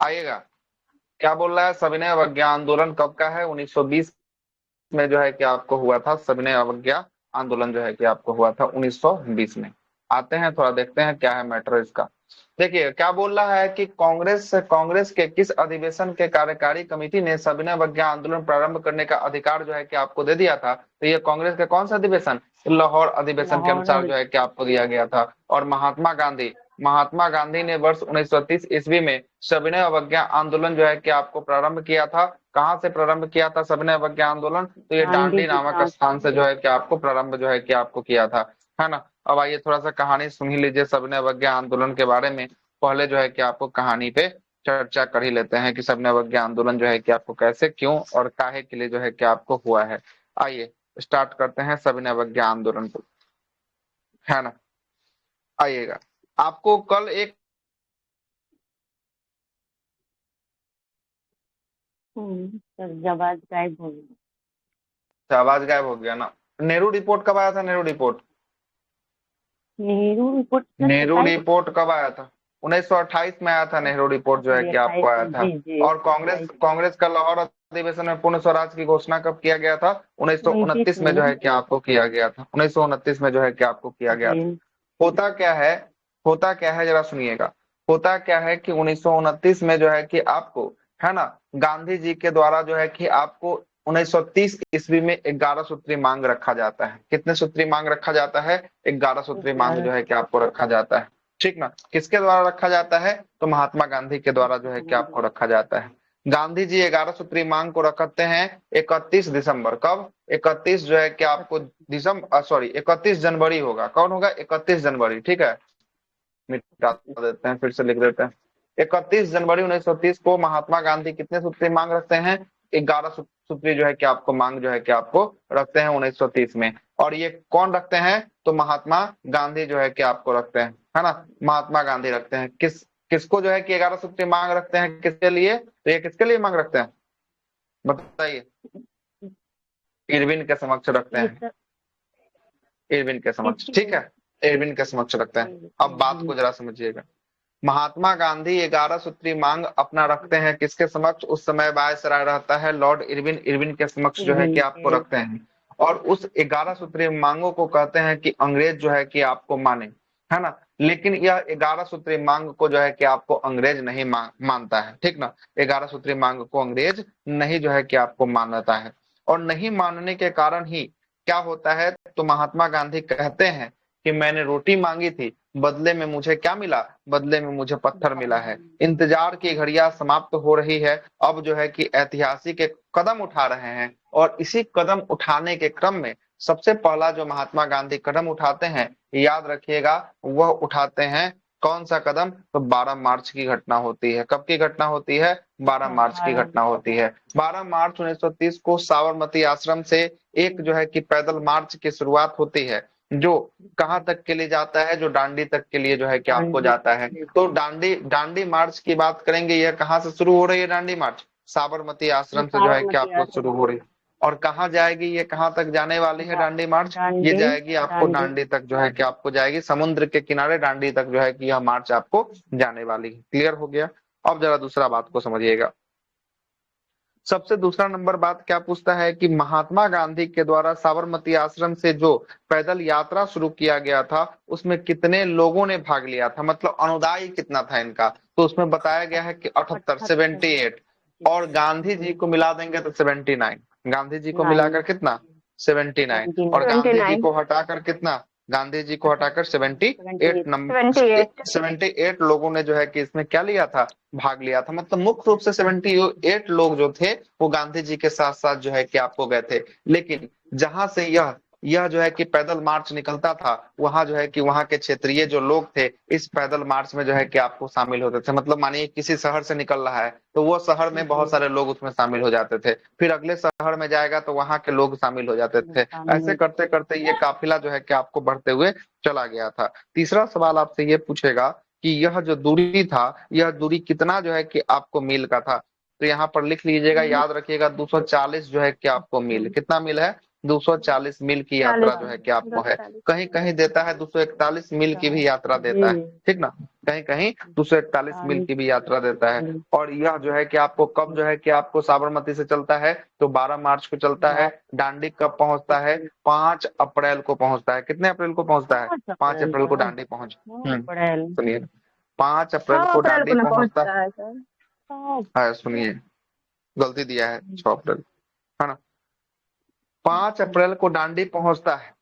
आइएगा, क्या बोल रहा है, सविनय अवज्ञा आंदोलन कब का है? 1920 में जो है कि आपको हुआ था सविनय अवज्ञा आंदोलन, जो है कि आपको हुआ था 1920 में। आते हैं थोड़ा देखते हैं क्या है मैटर इसका। देखिए क्या बोल रहा है कि कांग्रेस के किस अधिवेशन के कार्यकारी कमेटी ने सविनय अवज्ञा आंदोलन प्रारंभ करने का अधिकार जो है कि आपको दे दिया था? तो ये कांग्रेस का कौन सा अधिवेशन? लाहौर अधिवेशन के लाहौर अनुसार जो है कि आपको दिया गया था। और महात्मा गांधी ने वर्ष 1930 ईस्वी में सविनय अवज्ञा आंदोलन जो है कि आपको प्रारंभ किया था। कहाँ से प्रारंभ किया था सविनय अवज्ञा आंदोलन? तो ये दांडी डांडी के नामक पास। स्थान से जो है कि आपको प्रारंभ जो है कि आपको किया था, है ना। अब आइए थोड़ा सा कहानी सुन ही लीजिए सविनय अवज्ञा आंदोलन के बारे में। पहले जो है कि आपको कहानी पे चर्चा कर ही लेते हैं कि सविनय अवज्ञा आंदोलन जो है कि आपको कैसे, क्यों और काहे के लिए जो है कि आपको हुआ है। आइए स्टार्ट करते हैं सविनय अवज्ञा आंदोलन को, है ना। आइएगा, आपको कल एक सर आवाज गायब हो गई। आवाज गायब हो गया ना। नेहरू रिपोर्ट कब आया था? Nehru report, Nehru report sir Nehru 27। Report कब आया था? 1928 में आया था नेहरू रिपोर्ट जो है जी कि 28 आपको आया में, था। जी जी और कांग्रेस 28। कांग्रेस का लाहौर अधिवेशन में पूर्ण स्वराज की घोषणा कब किया गया था? 29 1929 में में जो ना। है कि आपको किया गया था। 1929 में जो है कि आपको किया गया था। जी होता क्या है, होता क्या है जरा सुनिएगा। होता क्या है कि 1929 में जो है कि आपको, है ना, गांधी जी के द्वारा जो है कि आपको 1930 ईस्वी में 11 सूत्री मांग रखा जाता है। कितने सूत्री मांग रखा जाता है? 11 सूत्री मांग 11। जो है कि आपको रखा जाता है, ठीक ना। किसके द्वारा रखा जाता है? तो महात्मा गांधी के द्वारा जो है कि आपको रखा जाता है। गांधी जी 11 सूत्री मांग को रखते हैं 31 दिसंबर। कब? 31 जो है कि आपको दिसंबर, सॉरी 31 जनवरी होगा। कौन होगा? 31 जनवरी, ठीक है। मिटा देते हैं, फिर से लिख देते हैं। 31 जनवरी 1930 को महात्मा गांधी कितने सूत्री मांग रखते हैं? 11 सूत्री जो है कि आपको मांग जो है कि आपको रखते हैं 1930 में। और ये कौन रखते हैं? तो महात्मा गांधी जो है कि आपको रखते हैं, है ना। महात्मा गांधी रखते हैं। किसको जो है कि 11 सूत्री मांग रखते हैं, किसके लिए? तो ये किसके लिए मांग रखते हैं बताइए? इरविन के समक्ष रखते ये हैं, सर इरविन के समक्ष, किसकी ठीक है। इरविन के समक्ष रखते हैं। अब बात को जरा समझिएगा। महात्मा गांधी 11 सूत्री मांग अपना रखते हैं किसके समक्ष? उस समय वायसराय रहता है लॉर्ड इरविन, इरविन के समक्ष जो है इरविन कि आपको के। रखते हैं। और उस 11 सूत्री मांगों को कहते हैं कि अंग्रेज जो है कि आपको माने, है ना। लेकिन यह 11 सूत्री मांग को जो है कि आपको अंग्रेज नहीं मानता है, ठीक ना। 11 सूत्री मांग को अंग्रेज नहीं जो है कि आपको मानता है। और नहीं मानने के कारण ही क्या होता है, तो महात्मा गांधी कहते हैं कि मैंने रोटी मांगी थी, बदले में मुझे क्या मिला? बदले में मुझे पत्थर मिला है। इंतजार की घड़ियां समाप्त हो रही है, अब जो है कि ऐतिहासिक एक कदम उठा रहे हैं। और इसी कदम उठाने के क्रम में सबसे पहला जो महात्मा गांधी कदम उठाते हैं, याद रखिएगा, वह उठाते हैं कौन सा कदम? तो 12 मार्च की घटना होती है। कब की घटना होती है? 12 मार्च की घटना होती है। 12 मार्च 1930 को साबरमती आश्रम से एक जो है कि पैदल मार्च की शुरुआत होती है, जो कहां तक के लिए जाता है? जो डांडी तक के लिए जो है कि आपको दांडी। जाता है। तो डांडी डांडी मार्च की बात करेंगे, यह कहां से शुरू हो रही है डांडी मार्च? साबरमती आश्रम से जो है कि साबरमती आपको शुरू आश्रम हो रही से। है। और कहाँ जाएगी ये, कहाँ तक जाने वाली है डांडी मार्च? ये दांडी। जाएगी आपको दांडी। डांडी तक जो है कि आपको जाएगी, समुद्र के किनारे डांडी तक जो है कि यह मार्च आपको जाने वाली है। क्लियर हो गया? अब जरा दूसरा बात को समझिएगा। सबसे दूसरा नंबर बात क्या पूछता है कि महात्मा गांधी के द्वारा साबरमती आश्रम से जो पैदल यात्रा शुरू किया गया था, उसमें कितने लोगों ने भाग लिया था? मतलब अनुदाई कितना था इनका? तो उसमें बताया गया है कि 78, 78। 78। और गांधी जी को मिला देंगे तो 79। गांधी जी को नाइन। मिलाकर कितना? 79। और 79। गांधी जी को हटाकर कितना? गांधी जी को हटाकर 78 नंबर, 78। 78 लोगों ने जो है कि इसमें क्या लिया था? भाग लिया था। मतलब मुख्य रूप से 78 लोग जो थे वो गांधी जी के साथ साथ जो है कि आपको गए थे। लेकिन जहां से यह जो है कि पैदल मार्च निकलता था, वहां जो है कि वहां के क्षेत्रीय जो लोग थे इस पैदल मार्च में जो है कि आपको शामिल होते थे। मतलब मानिए किसी शहर से निकल रहा है तो वो शहर में बहुत जी सारे लोग उसमें शामिल हो जाते थे, फिर अगले शहर में जाएगा तो वहां के लोग शामिल हो जाते थे। शामिल ऐसे हो करते करते ये काफिला जो है कि आपको बढ़ते हुए चला गया था। तीसरा सवाल आपसे ये पूछेगा कि यह जो दूरी था, यह दूरी कितना जो है कि आपको मील का था? तो यहाँ पर लिख लीजिएगा, याद रखिएगा, 240 जो है कि आपको मील, कितना मील है? 240 मील की यात्रा जो है कि आपको है। कहीं कहीं देता है 241 मील की भी यात्रा देता है, ठीक ना, कहीं कहीं 241 मील की भी यात्रा देता है। और यह जो है कि आपको कब जो है कि आपको साबरमती से चलता है तो 12 मार्च को चलता है। दांडी कब पहुंचता है? 5 अप्रैल को पहुंचता है। कितने अप्रैल को पहुंचता है? 5 अप्रैल को दांडी पहुंच अप्रैल सुनिए, 5 अप्रैल 6 को अप्रैल दांडी को ना पहुंचता पहुंचता है सर। है। सुनिए, गलती दिया है, 6 अप्रैल, है ना। 5 अप्रैल को दांडी पहुंचता है।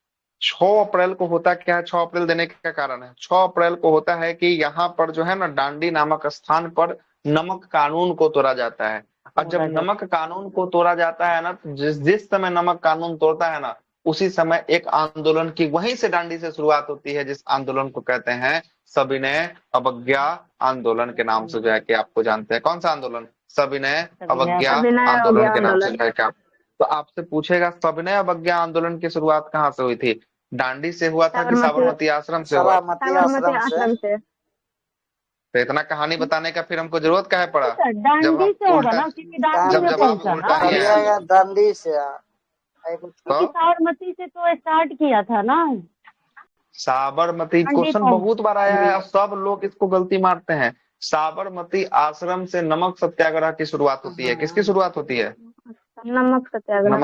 6 अप्रैल को होता क्या है? 6 अप्रैल देने का कारण है, 6 अप्रैल को होता है कि यहाँ पर जो है ना दांडी नामक स्थान पर नमक कानून को तोड़ा जाता है। और जब नमक कानून को तोड़ा जाता है ना, जिस जिस समय नमक कानून तोड़ता है ना, उसी समय एक आंदोलन की वहीं से दांडी से शुरुआत होती है, जिस आंदोलन को कहते हैं सविनय अवज्ञा आंदोलन के नाम से जो है कि आपको जानते हैं। कौन सा आंदोलन? सविनय अवज्ञा सविनय आंदोलन अवज्ञा के नाम से आंदोलन। जो है कि आप, तो आपसे पूछेगा सविनय अवज्ञा आंदोलन की शुरुआत कहाँ से हुई थी? दांडी से हुआ था कि साबरमती आश्रम से हुआ? साबरमती आश्रम से। तो इतना कहानी बताने का फिर हमको जरूरत काहे पड़ा? सर जब दांडी हम से होगा उल्टा, ना, क्योंकि दांडी जब में जवाब पहुंचा उल्टा ना, दिए हैं दांडी से क्योंकि साबरमती से तो स्टार्ट किया था ना। साबरमती दांडी क्वेश्चन बहुत बार आया है, सब लोग इसको गलती मारते हैं। साबरमती आश्रम से नमक सत्याग्रह की शुरुआत होती है। किसकी शुरुआत होती है? नमक सत्याग्रह।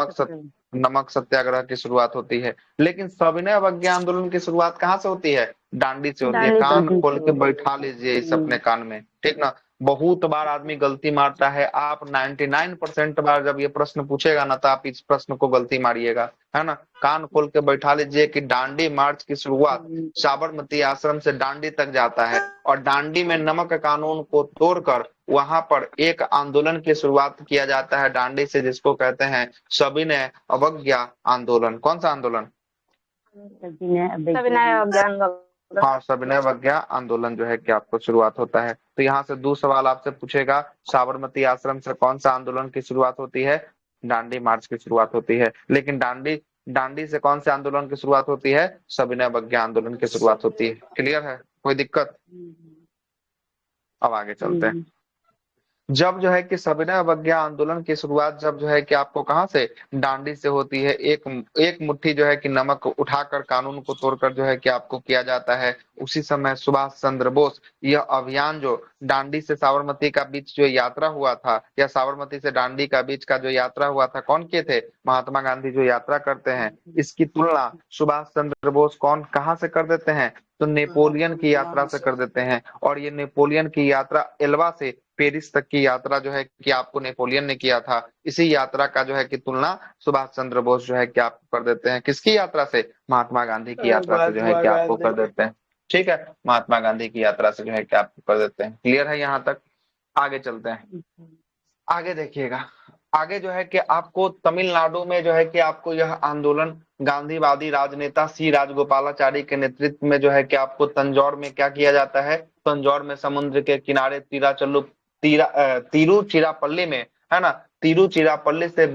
नमक सत्याग्रह की शुरुआत होती है। लेकिन सविनय अवज्ञा आंदोलन की शुरुआत कहाँ से होती है? दांडी से होती है। दांडी से कान होती खोल के बैठा लीजिए इस अपने कान में, ठीक ना। बहुत बार आदमी गलती मारता है। आप 99% बार जब ये प्रश्न पूछेगा ना, तो आप इस प्रश्न को गलती मारिएगा, है ना। कान खोल के बैठा लीजिए कि दांडी मार्च की शुरुआत साबरमती आश्रम से दांडी तक जाता है, और दांडी में नमक कानून को तोड़कर वहां पर एक आंदोलन की शुरुआत किया जाता है दांडी से, जिसको कहते हैं सविनय अवज्ञा आंदोलन। कौन सा आंदोलन? सविनय अवज्ञा आंदोलन। हाँ, सविनय अवज्ञा आंदोलन जो है कि आपको शुरुआत होता है। तो यहाँ से 2 सवाल आपसे पूछेगा, साबरमती आश्रम से कौन सा आंदोलन की शुरुआत होती है? दांडी मार्च की शुरुआत होती है। लेकिन दांडी से कौन से आंदोलन की शुरुआत होती है? सविनय अवज्ञा आंदोलन की शुरुआत होती है। क्लियर है? कोई दिक्कत? अब आगे चलते हैं। जब जो है कि सविनय अवज्ञा आंदोलन की शुरुआत जब जो है कि आपको कहाँ से? दांडी से होती है। एक मुट्ठी जो है कि नमक उठाकर कानून को तोड़कर जो है कि आपको किया जाता है। उसी समय सुभाष चंद्र बोस, यह अभियान जो दांडी से साबरमती का बीच जो यात्रा हुआ था, या साबरमती से दांडी का बीच का जो यात्रा हुआ था, कौन किए थे? महात्मा गांधी जो यात्रा करते हैं। इसकी तुलना सुभाष चंद्र बोस कौन कहाँ से कर देते हैं? तो नेपोलियन की यात्रा से कर देते हैं। और ये नेपोलियन की यात्रा एल्वा से पेरिस तक की यात्रा जो है कि आपको नेपोलियन ने किया था। इसी यात्रा का जो है कि तुलना सुभाष चंद्र बोस जो है कि आपको कर देते हैं। किसकी यात्रा से? महात्मा गांधी की यात्रा से जो है कि आपको कर देते हैं। ठीक है, महात्मा गांधी की यात्रा से जो है कि आपको कर देते हैं। क्लियर है यहाँ तक? आगे चलते हैं। आगे देखिएगा, आगे जो है कि आपको तमिलनाडु में जो है कि आपको यह आंदोलन गांधीवादी राजनेता सी राजगोपालाचारी के नेतृत्व में जो है कि आपको तंजौर में क्या किया जाता है? तंजौर में समुद्र के किनारे तिरुचिरापल्ली में, है ना, तिरुचिरापल्ली से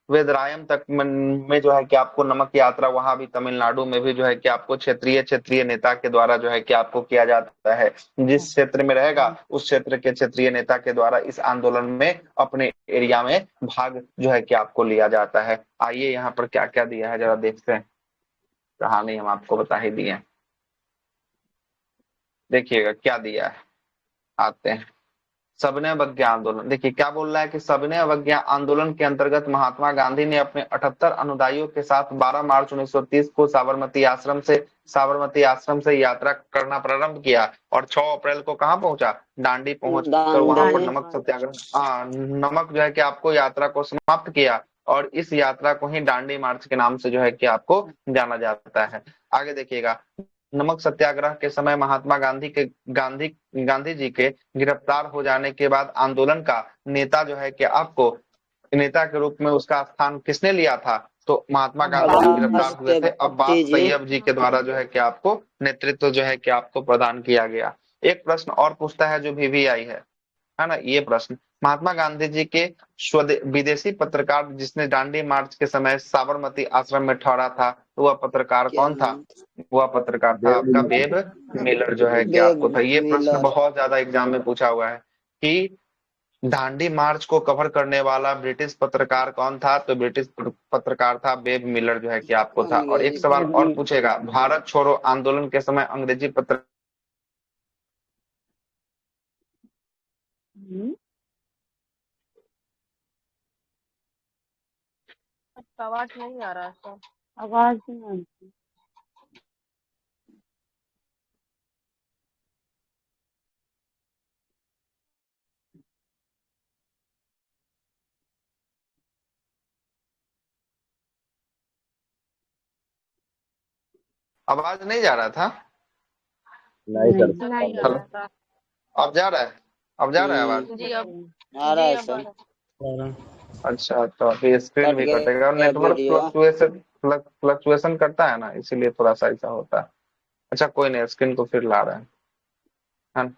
वेदरायम तक में जो है कि आपको नमक यात्रा, वहां भी तमिलनाडु में भी जो है कि आपको क्षेत्रीय नेता के द्वारा जो है कि आपको किया जाता है। जिस क्षेत्र में रहेगा उस क्षेत्र के क्षेत्रीय नेता के द्वारा इस आंदोलन में अपने एरिया में भाग जो है कि आपको लिया जाता है। आइए यहाँ पर क्या क्या दिया है जरा देखते हैं। कहानी हम आपको बता ही दिए, देखिएगा क्या दिया है। आते हैं सविनय अवज्ञा आंदोलन। देखिए क्या बोल रहा है कि सविनय अवज्ञा आंदोलन के अंतर्गत महात्मा गांधी ने अपने 78 अनुयायियों के साथ 12 मार्च 1930 को साबरमती आश्रम से यात्रा करना प्रारंभ किया, और 6 अप्रैल को कहाँ पहुंचा? दांडी पहुंचकर वहां पर नमक सत्याग्रह, नमक जो है कि आपको यात्रा को समाप्त किया, और इस यात्रा को ही दांडी मार्च के नाम से जो है कि आपको जाना जाता है। आगे देखिएगा, नमक सत्याग्रह के समय महात्मा गांधी जी के गिरफ्तार हो जाने के बाद आंदोलन का नेता जो है कि आपको नेता के रूप में उसका स्थान किसने लिया था? तो महात्मा गांधी गिरफ्तार हुए थे, अब्बास तैयब जी के द्वारा जो है कि आपको नेतृत्व जो है कि आपको प्रदान किया गया। एक प्रश्न और पूछता है जो VVI है ना, ये प्रश्न, महात्मा गांधी जी के विदेशी पत्रकार जिसने दांडी मार्च के समय साबरमती आश्रम में ठहरा था, तो वह पत्रकार कौन था? वह पत्रकार था आपका वेब मिलर जो है कि आपको था। ये प्रश्न बहुत ज्यादा एग्जाम में पूछा हुआ है कि दांडी मार्च को कवर करने वाला ब्रिटिश पत्रकार कौन था? तो ब्रिटिश पत्रकार था वेब मिलर जो है कि आपको था। और एक सवाल और पूछेगा, भारत छोड़ो आंदोलन के समय अंग्रेजी पत्र आवाज नहीं आ रहा है। आवाज नहीं आ रही। आवाज नहीं जा रहा था? नहीं सर। नहीं आ हेलो, रहा था। अब जा रहा है? अब जा रहा है आवाज? जी अब आ रहा है अब आ सर। रहा है। अच्छा, तो अभी स्क्रीन कट भी कटेगा और गया नेटवर्क वीडियो। फ्लक्चुएशन करता है ना, इसीलिए थोड़ा सा ऐसा होता है। अच्छा कोई नहीं, स्क्रीन को फिर ला रहे हैं, है ना?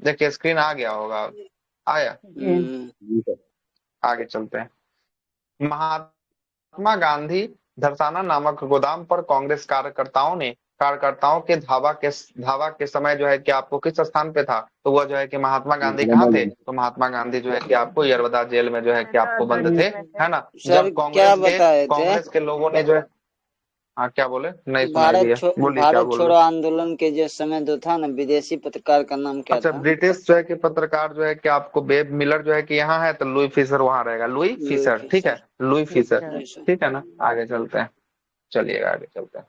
देखिए स्क्रीन आ गया होगा, आया? जी सर। आगे चलते हैं। महात्मा गांधी धरसाना नामक गोदाम पर कांग्रेस कार्यकर्ताओं के धावा के समय जो है कि आपको किस स्थान पे था? तो वह जो है कि महात्मा गांधी कहाँ थे? तो महात्मा गांधी जो है कि आपको यरवदा जेल में जो है कि आपको बंद थे, है ना? सर जब क्या बताए थे? कांग्रेस के लोगों ने जो है, हाँ क्या बोले? नहीं सुनाई दिया, बोलिए क्या भारत बोल छोड़ो रहे? आंदोलन के जो समय जो था ना, विदेशी पत्रकार का नाम क्या अच्छा, था? ब्रिटिश जो है कि पत्रकार जो है कि आपको वेब मिलर जो है कि यहाँ है, तो लुई फिशर वहां रहेगा, लुई लुई फिशर, ठीक है, फिशर। लुई फिशर, जी सर। ठीक है ना? आगे चलते हैं, चलिएगा आगे चलते हैं,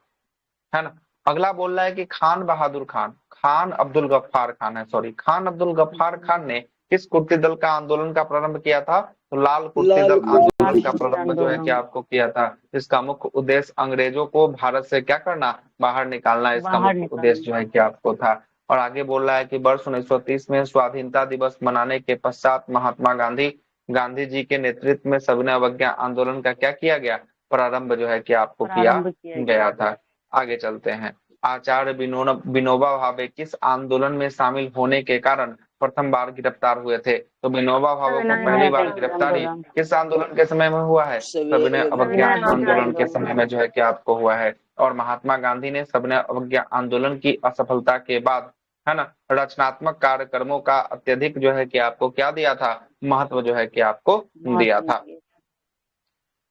है ना? अगला बोल रहा है कि खान बहादुर खान, खान अब्दुल गफ्फार खान है, सॉरी, खान अब्दुल गफ्फार खान ने किस कुर्ती दल का आंदोलन का प्रारंभ किया था? तो लाल कुर्ती लाल दल आंदोलन का कुर्ती प्रारंभ जो है कि आंदोलन। आपको किया था। इसका मुख्य उद्देश्य अंग्रेजों को भारत से क्या करना? बाहर निकालना, इसका बाहर मुख्य उद्देश्य जो निकालना। है कि आपको था। और आगे बोल रहा है कि वर्ष 1930 में स्वाधीनता दिवस मनाने के पश्चात महात्मा गांधी जी के नेतृत्व में सविनय अवज्ञा आंदोलन का क्या किया गया? प्रारंभ जो है कि आपको किया प्रारंभ किया गया था। आगे चलते हैं। आचार्य विनोबा भावे किस आंदोलन में शामिल होने के कारण प्रथम बार गिरफ्तार हुए थे? तो विनोबा भावे को पहली बार गिरफ्तारी आंदोलन। किस आंदोलन के समय में हुआ है? सविनय अवज्ञा सविनय अवज्ञा आंदोलन के आंदोलन। समय में जो है कि आपको हुआ है। और महात्मा गांधी ने सविनय अवज्ञा आंदोलन की असफलता के बाद, है ना, रचनात्मक कार्यक्रमों का अत्यधिक जो है कि आपको क्या दिया था? महत्व जो है कि आपको दिया था।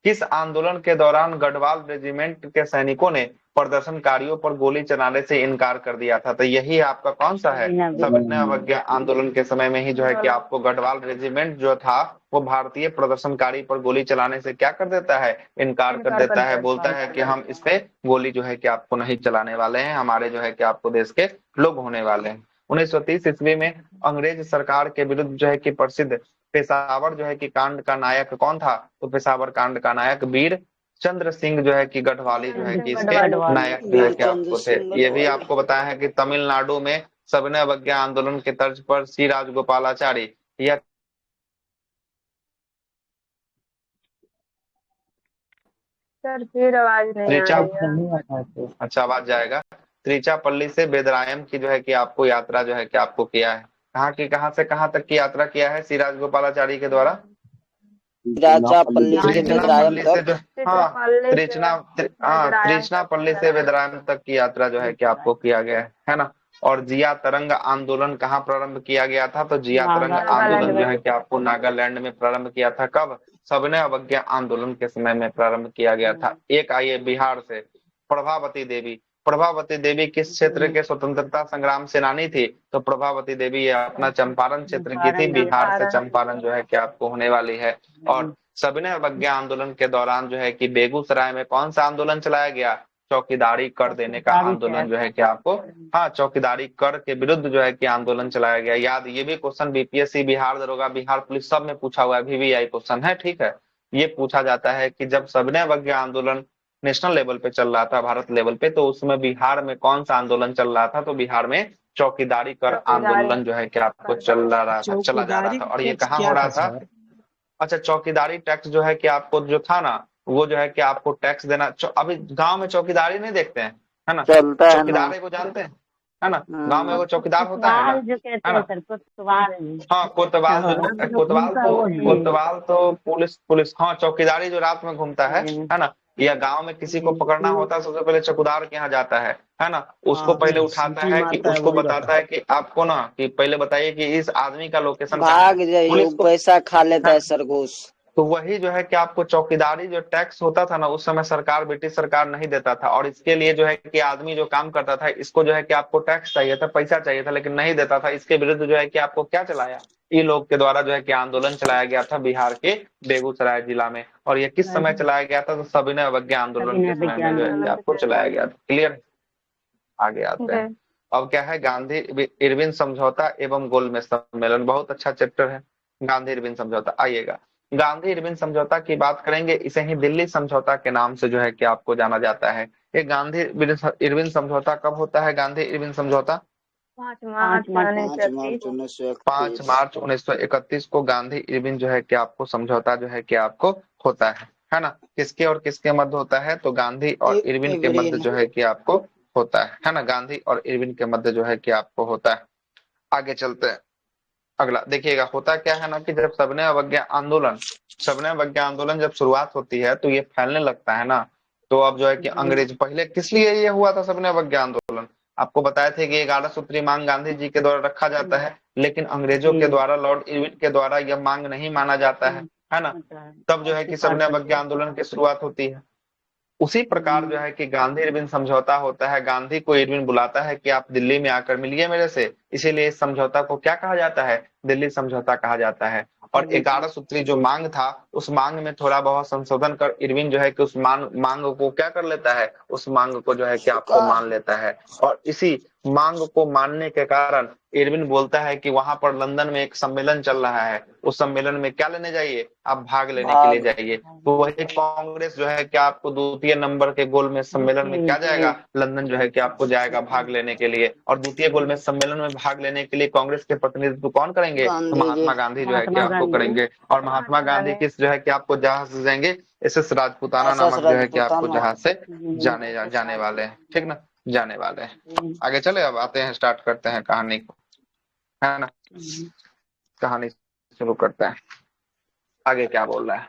किस आंदोलन के दौरान गढ़वाल रेजिमेंट के सैनिकों ने प्रदर्शनकारियों पर गोली चलाने से इनकार कर दिया था? तो यही आपका कौन सा है? सविनय अवज्ञा आंदोलन के समय में ही जो है कि आपको गढ़वाल रेजिमेंट जो था वो भारतीय प्रदर्शनकारी पर गोली चलाने से क्या कर देता है? इनकार कर देता है, बोलता है कि हम इस पे गोली जो है कि आपको नहीं चलाने वाले हैं, हमारे जो है कि आपको देश के लोग होने वाले हैं। 1930 ईस्वी में अंग्रेज सरकार के विरुद्ध जो है कि प्रसिद्ध पेशावर जो है कि कांड का नायक कौन था? तो पेशावर कांड का नायक वीर चंद्र सिंह जो है कि गढ़वाली जो है कि इसके नायक जो है कि आपको थे। ये भी आपको बताया है कि तमिलनाडु में सविनय अवज्ञा आंदोलन के तर्ज पर सी राजगोपालाचारी या सर फिर आवाज नहीं आ त्रिचा, रही है। अच्छा आवाज जाएगा। त्रिचापल्ली से बेदरायम की जो है कि आपको यात्रा जो है कि आपको किया है। कहाँ से कहाँ तक की यात्रा किया है सी राजगोपालाचारी के द्वारा? त्रिचापल्ली से बेदरायम त्रिचनापल्ली से तक। जो, हाँ, त्रिचनापल्ली से बेदरायम तक की यात्रा जो है कि आपको किया गया है ना? और जिया तरंग आंदोलन कहाँ प्रारंभ किया गया था? तो जिया तरंग आंदोलन जो है कि आपको नागालैंड में प्रारंभ किया था। कब? सविनय अवज्ञा आंदोलन के समय में प्रारंभ किया गया था। एक आइए बिहार से, प्रभावती देवी। प्रभावती देवी किस क्षेत्र के स्वतंत्रता संग्राम सेनानी थी? तो प्रभावती देवी ये अपना चंपारण क्षेत्र की थी, बिहार से चंपारण जो है कि आपको होने वाली है। और सविनय अवज्ञा आंदोलन के दौरान जो है कि बेगूसराय में कौन सा आंदोलन चलाया गया? चौकीदारी कर देने का आंदोलन जो है कि आपको, हाँ, चौकीदारी कर के विरुद्ध जो है कि आंदोलन चलाया गया। याद, ये भी क्वेश्चन बीपीएससी, बिहार दरोगा, बिहार पुलिस सब में पूछा हुआ है, VVI क्वेश्चन है, ठीक है। ये पूछा जाता है कि जब सविनय अवज्ञा आंदोलन नेशनल लेवल पे चल रहा था, भारत लेवल पे, तो उसमें बिहार में कौन सा आंदोलन चल रहा था? तो बिहार में चौकीदारी कर आंदोलन जो है कि आपको चला जा रहा था। और ये कहाँ हो रहा था? अच्छा, चौकीदारी टैक्स जो है कि आपको जो था ना, वो जो है कि आपको टैक्स देना। अभी गांव में चौकीदारी नहीं देखते हैं, है ना? चलता है ना। चौकीदार को जानते हैं, है ना? गांव में वो चौकीदार होता है ना, जो कहते है हैं ना? सर, कोतवाल। हाँ, कोतवाल तो पुलिस, हाँ, चौकीदारी जो रात में घूमता है ना, या गांव में किसी को पकड़ना होता है सबसे पहले चौकीदार के यहाँ जाता है ना, उसको हाँ, पहले उठाता सीटी है कि मारता है, उसको वही बताता रहता है कि आपको ना कि पहले बताइए कि इस आदमी का लोकेशन कहाँ भाग है, जाइए, पुलिस वो को पैसा खा लेता है है ना। सरघोष। तो वही जो है कि आपको चौकीदारी जो टैक्स होता था ना उस समय सरकार, ब्रिटिश सरकार नहीं देता था, और इसके लिए जो है कि आदमी जो काम करता था इसको जो है कि आपको टैक्स चाहिए था, पैसा चाहिए था, लेकिन नहीं देता था। इसके विरुद्ध जो है कि आपको क्या चलाया, ये लोग के द्वारा जो है कि आंदोलन चलाया गया था बिहार के बेगूसराय जिला में। और ये किस समय चलाया गया था, तो सविनय अवज्ञा आंदोलन सविनय के समय अवज्ञा में जो है कि आंदोलन। आपको चलाया गया था। क्लियर, आगे आते हैं। अब क्या है, गांधी इरविन समझौता एवं गोलमेज सम्मेलन, बहुत अच्छा चैप्टर है गांधी इरविन समझौता। आइएगा, गांधी इरविन समझौता की बात करेंगे, इसे ही दिल्ली समझौता के नाम से जो है कि आपको जाना जाता है। ये गांधी इरविन समझौता कब होता है, गांधी इरविन समझौता 5 5 मार्च मार्च 5 मार्च 5 1931। मार्च 1931 को गांधी इरविन जो है कि आपको समझौता जो है कि आपको होता है ना। किसके और किसके मध्य होता है, तो गांधी और इरविन के मध्य इवरीन। जो है कि आपको होता है ना, गांधी और इरविन के मध्य जो है कि आपको होता है। आगे चलते हैं, अगला देखिएगा, होता क्या है ना कि जब सविनय अवज्ञा आंदोलन जब शुरुआत होती है तो ये फैलने लगता है ना। तो अब जो है कि अंग्रेज, पहले किस लिए ये हुआ था सविनय अवज्ञा आंदोलन, आपको बताए थे कि 11 सूत्री मांग गांधी जी के द्वारा रखा जाता है, लेकिन अंग्रेजों के द्वारा, लॉर्ड इरविन के द्वारा यह मांग नहीं माना जाता है ना। तब जो है कि सविनय अवज्ञा आंदोलन की शुरुआत होती है। उसी प्रकार जो है कि गांधी इरविन समझौता होता है, गांधी को इरविन बुलाता है कि आप दिल्ली में आकर मिलिए मेरे से, इसीलिए इस समझौता को क्या कहा जाता है, दिल्ली समझौता कहा जाता है। और 11 सूत्री जो मांग था उस मांग में थोड़ा बहुत संशोधन कर इरविन जो है कि उस मांग को क्या कर लेता है, उस मांग को जो है कि आपको स्वीकार। मान लेता है। और इसी मांग को मानने के कारण इरविन बोलता है कि वहां पर लंदन में एक सम्मेलन चल रहा है, उस सम्मेलन में क्या लेने जाइए, आप भाग लेने के लिए भाग। जाइए। तो वही कांग्रेस जो है कि आपको द्वितीय नंबर के गोलमेज सम्मेलन में क्या जाएगा, लंदन जो है कि आपको जाएगा भाग लेने के लिए। और द्वितीय गोलमेज सम्मेलन में भाग लेने के लिए कांग्रेस के प्रतिनिधित्व कौन करेंगे, तो गांधी जी। महात्मा गांधी जो है कि महात्मा आपको गांधी। करेंगे। और महात्मा गांधी किस जो है कि आपको जहाज से जाएंगे, एसएस राजपूताना एसएस नामक जो है कि आपको राजपूताना। जहाज से जाने वाले हैं, ठीक ना, जाने वाले हैं। आगे चले, अब आते हैं, स्टार्ट करते हैं कहानी को, है ना, कहानी शुरू करते हैं। आगे क्या बोल रहा है,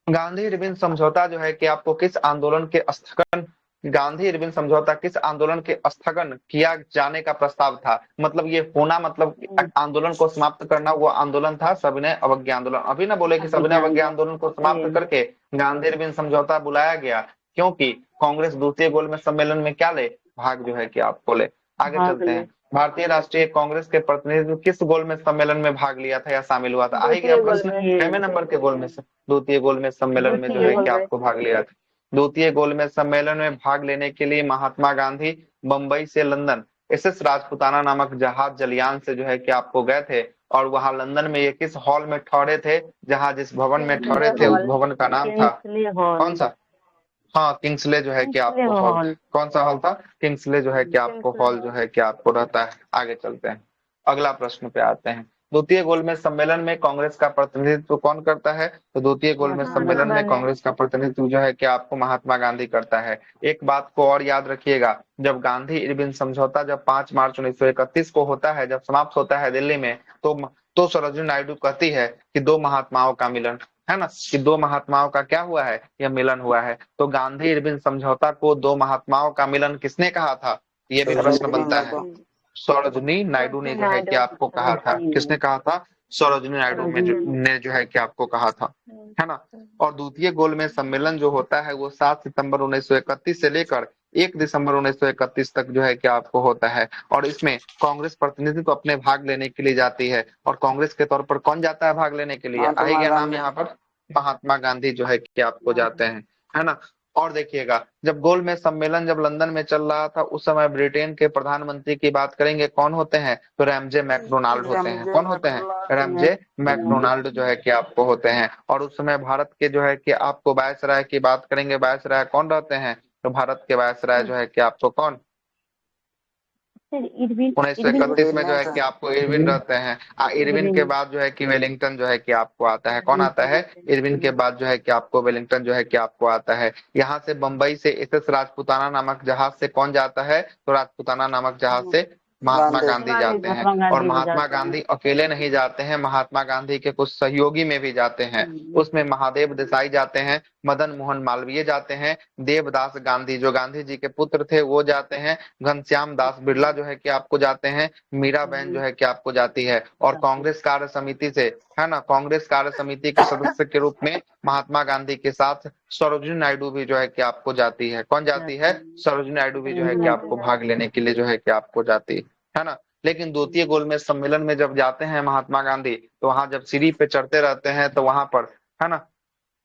गांधी इरविन समझौता जो है कि आपको किस आंदोलन के स्थगन, गांधी इरविन समझौता किस आंदोलन के स्थगन किया जाने का प्रस्ताव था, मतलब ये होना, मतलब आंदोलन को समाप्त करना, वो आंदोलन था सविनय अवज्ञा आंदोलन। अभी ना बोले कि सविनय अवज्ञा आंदोलन को समाप्त करके गांधी इरविन समझौता बुलाया गया, क्योंकि कांग्रेस द्वितीय गोलमेज सम्मेलन में क्या ले, भाग जो है कि आपको ले। आगे चलते हैं, भारतीय राष्ट्रीय कांग्रेस के प्रतिनिधि किस गोलमेज सम्मेलन में भाग लिया था या शामिल हुआ था, आ ही गया प्रश्न, कितने नंबर के गोलमेज, द्वितीय गोलमेज सम्मेलन में जो है कि आपको भाग लिया था। द्वितीय गोलमेज सम्मेलन में भाग लेने के लिए महात्मा गांधी बंबई से लंदन एसएस राजपूताना नामक जहाज जलयान से जो है कि आपको गए थे। और वहां लंदन में ये किस हॉल में ठहरे थे, जहां जिस भवन में ठहरे थे उस भवन का नाम था कौन सा, हाँ किंग्सले जो है कि आपको हॉल, कौन सा हॉल था, किंग्सले जो है कि आपको हॉल जो है कि आपको रहता है। आगे चलते हैं, अगला प्रश्न पे आते हैं। द्वितीय गोलमेज सम्मेलन में कांग्रेस का प्रतिनिधित्व कौन करता है, तो द्वितीय गोलमेज सम्मेलन में कांग्रेस का प्रतिनिधित्व जो है कि आपको महात्मा गांधी करता है। एक बात को और याद रखिएगा, जब गांधी इरविन समझौता जब 5 मार्च 1931 को होता है, जब समाप्त होता है दिल्ली में, तो सरोजिनी नायडू कहती है कि दो महात्माओं का मिलन, है ना, कि दो महात्माओं का क्या हुआ है, यह मिलन हुआ है। तो गांधी इरविन समझौता को दो महात्माओं का मिलन किसने कहा था, ये भी प्रश्न बनता है। सरोजिनी नायडू ने जो है कि आपको कहा था, किसने कहा था, सरोजिनी नायडू ने जो है कि आपको कहा था, है ना। और द्वितीय गोलमेज सम्मेलन जो होता है वो 7 सितंबर 1931 से लेकर 1 दिसंबर 1931 तक जो है कि आपको होता है। और इसमें कांग्रेस प्रतिनिधित्व अपने भाग लेने के लिए जाती है, और कांग्रेस के तौर पर कौन जाता है भाग लेने के लिए, आ ही गया नाम यहाँ पर, महात्मा गांधी जो है कि आपको जाते हैं, है ना। और देखिएगा, जब गोलमेज सम्मेलन जब लंदन में चल रहा था उस समय ब्रिटेन के प्रधानमंत्री की बात करेंगे, कौन होते हैं, तो रैमजे मैकडोनाल्ड होते हैं। कौन होते हैं, रैमजे मैकडोनाल्ड जो है कि आपको होते हैं। और उस समय भारत के जो है कि आपको वायसराय की बात करेंगे, वायसराय कौन रहते हैं, तो भारत के वायसराय जो है कि आपको कौन, 1931 में जो है कि आपको इरविन रहते हैं। इरविन के बाद जो है कि वेलिंगटन जो है कि आपको आता है, कौन आता है, इरविन के बाद जो है कि आपको वेलिंगटन जो है कि आपको आता है। यहाँ से बंबई से एसएस राजपूताना नामक जहाज से कौन जाता है, तो राजपूताना नामक जहाज से महात्मा गांधी। गांधी जाते हैं। महात्मा और गांधी भी महात्मा जाते हैं। गांधी अकेले नहीं जाते हैं, महात्मा गांधी के कुछ सहयोगी में भी जाते हैं। उसमें महादेव देसाई जाते हैं, मदन मोहन मालवीय जाते हैं, देवदास गांधी जो गांधी जी के पुत्र थे वो जाते हैं, घनश्याम दास बिरला जो है कि आपको जाते हैं, मीरा बहन जो है कि आपको जाती है। और कांग्रेस कार्य समिति से, है ना, कांग्रेस कार्य समिति के सदस्य के रूप में महात्मा गांधी के साथ सरोजिनी नायडू भी जो है कि आपको जाती है। कौन जाती है? सरोजिनी नायडू भी जो है कि आपको भाग लेने के लिए जो है कि आपको जाती है ना। लेकिन द्वितीय गोलमेज सम्मेलन में जब जाते हैं महात्मा गांधी, तो वहां जब सीढ़ी पे चढ़ते रहते हैं तो वहां पर, है ना,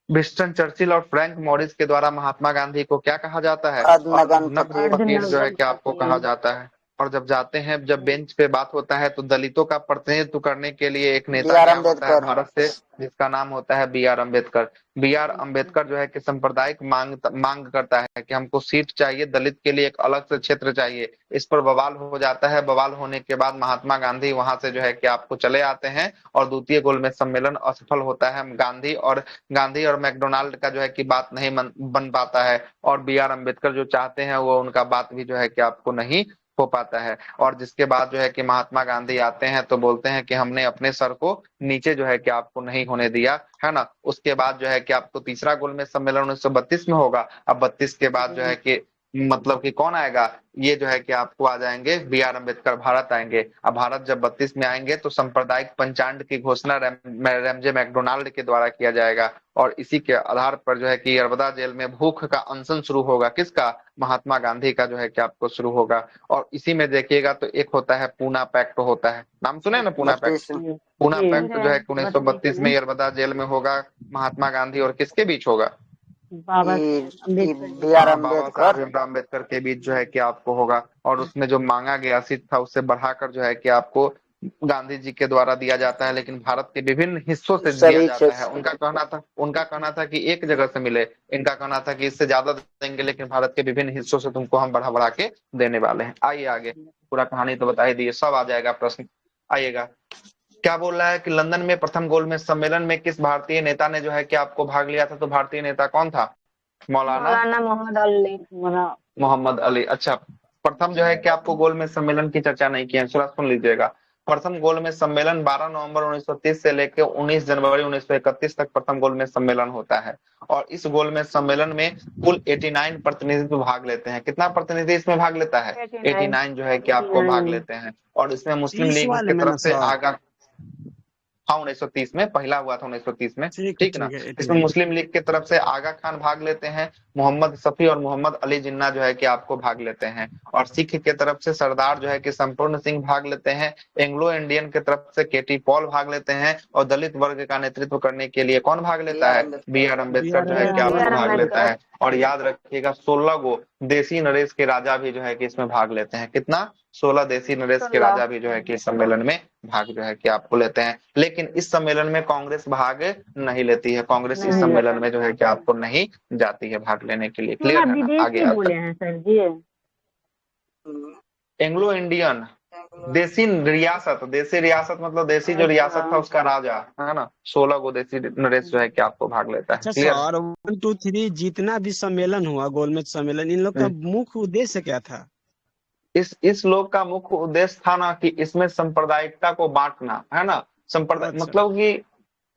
विंस्टन चर्चिल और फ्रैंक मॉरिस के द्वारा महात्मा गांधी को क्या कहा जाता है? अदनगन नग्न फकीर। फकीर जो है कि आपको कहा जाता है। और जब जाते हैं, जब बेंच पे बात होता है, तो दलितों का प्रतिनिधित्व करने के लिए एक नेता B.R. क्या होता है अम्बेडकर। भारत से, जिसका नाम होता है B R Ambedkar. B R Ambedkar जो है कि सांप्रदायिक मांग करता है कि हमको सीट चाहिए, दलित के लिए एक अलग से क्षेत्र चाहिए। इस पर बवाल हो जाता है। बवाल होने के बाद महात्मा गांधी वहां से जो है कि आपको चले आते हैं और द्वितीय गोलमेज सम्मेलन असफल होता है। गांधी और मैकडोनाल्ड का जो है कि बात नहीं बन पाता है, और बी आर अम्बेडकर जो चाहते हैं वो उनका बात भी जो है कि आपको नहीं हो पाता है। और जिसके बाद जो है कि महात्मा गांधी आते हैं तो बोलते हैं कि हमने अपने सर को नीचे जो है कि आपको नहीं होने दिया, है ना। उसके बाद जो है कि आपको तीसरा गोलमेज सम्मेलन 1932 में होगा। अब 32 के बाद जो है कि मतलब कि कौन आएगा, ये जो है कि आपको आ जाएंगे बी आर अम्बेडकर, भारत आएंगे। अब भारत जब 32 में आएंगे तो सांप्रदायिक पंचांड की घोषणा रैमजे मैकडोनाल्ड के द्वारा किया जाएगा। और इसी के आधार पर जो है कि यरबदा जेल में भूख का अनशन शुरू होगा। किसका? महात्मा गांधी का जो है कि आपको शुरू होगा। और इसी में देखिएगा तो एक होता है पूना पैक्ट होता है, नाम सुने ना पूना पैक्ट? 32। पूना जी, पैक्ट जो है कि 1932 में यरबदा जेल में होगा, महात्मा गांधी और किसके बीच होगा? बाबा अम्बेडकर जी। B.R. हाँ, बाबा साहब अम्बेडकर। भीमराव अम्बेडकर के बीच जो है कि आपको होगा। और उसमें जो मांगा गया सीट था उससे बढ़ाकर जो है कि आपको गांधी जी के द्वारा दिया जाता है, लेकिन भारत के विभिन्न हिस्सों से दिया सभी जाता है। क्षेत्र। उनका कहना था कि एक जगह से मिले, इनका कहना था कि इससे ज्यादा देंगे, लेकिन भारत के विभिन्न हिस्सों से तुमको हम बढ़ा बढ़ा के देने वाले हैं। आइए आगे, पूरा कहानी तो बता ही दी, सब आ जाएगा प्रश्न। आइएगा, क्या बोल रहा है कि लंदन में प्रथम गोलमेज सम्मेलन में किस भारतीय नेता ने जो है कि आपको भाग लिया था? तो भारतीय नेता कौन था? मौलाना मौलाना मोहम्मद अली मोहम्मद अली। अच्छा, प्रथम जो है कि आपको गोलमेज सम्मेलन की चर्चा नहीं की है, थोड़ा सुन लीजिएगा। प्रथम गोलमेज सम्मेलन 12 नवंबर 1930 से लेकर 19 जनवरी 1931 तक प्रथम गोलमेज सम्मेलन होता है। और इस गोलमेज सम्मेलन में कुल 89 प्रतिनिधित्व भाग लेते हैं। कितना प्रतिनिधि इसमें भाग लेता है? 89 जो है कि आपको भाग लेते हैं। और इसमें मुस्लिम 30 लीग वाले की में ना तरफ से सर? आगा, हाँ 1930 में पहला हुआ था, 1930 में, ठीक है, ठीक ना। ठीक है, इसमें 89। मुस्लिम लीग की तरफ से आगा खान भाग लेते हैं, मोहम्मद शफी और मोहम्मद अली जिन्ना जो है कि आपको भाग लेते हैं। और सिख की तरफ से सरदार जो है कि संपूर्ण सिंह भाग लेते हैं। एंग्लो इंडियन की तरफ से केटी पॉल भाग लेते हैं। और दलित वर्ग का नेतृत्व करने के लिए कौन भाग लेता है? बी आर अम्बेडकर जो है कि आपको भाग लेता है। और याद रखिएगा 16 गो देसी नरेश के राजा भी जो है कि इसमें भाग लेते हैं। कितना? 16 देसी नरेश के राजा भी जो है कि इस सम्मेलन में भाग जो है कि आपको लेते हैं। लेकिन इस सम्मेलन में कांग्रेस भाग नहीं लेती है। कांग्रेस इस सम्मेलन में जो है कि आपको नहीं जाती है भाग लेने के लिए। क्लियर है ना? आगे विदेशी बोले हैं सर जी। एंग्लो इंडियन, देसी रियासत मतलब देसी जो रियासत था उसका राजा, है ना। 16 गो देसी नरेश जो है कि आपको भाग लेता है। अच्छा क्लियर? सर, 1 2 3 जितना भी सम्मेलन हुआ, गोलमेज सम्मेलन, इन लोग का मुख्य उद्देश्य क्या था? इस लोग का मुख्य उद्देश्य था ना कि इसमें सांप्रदायिकता को बांटना, है ना। संप्रदाय अच्छा। मतलब कि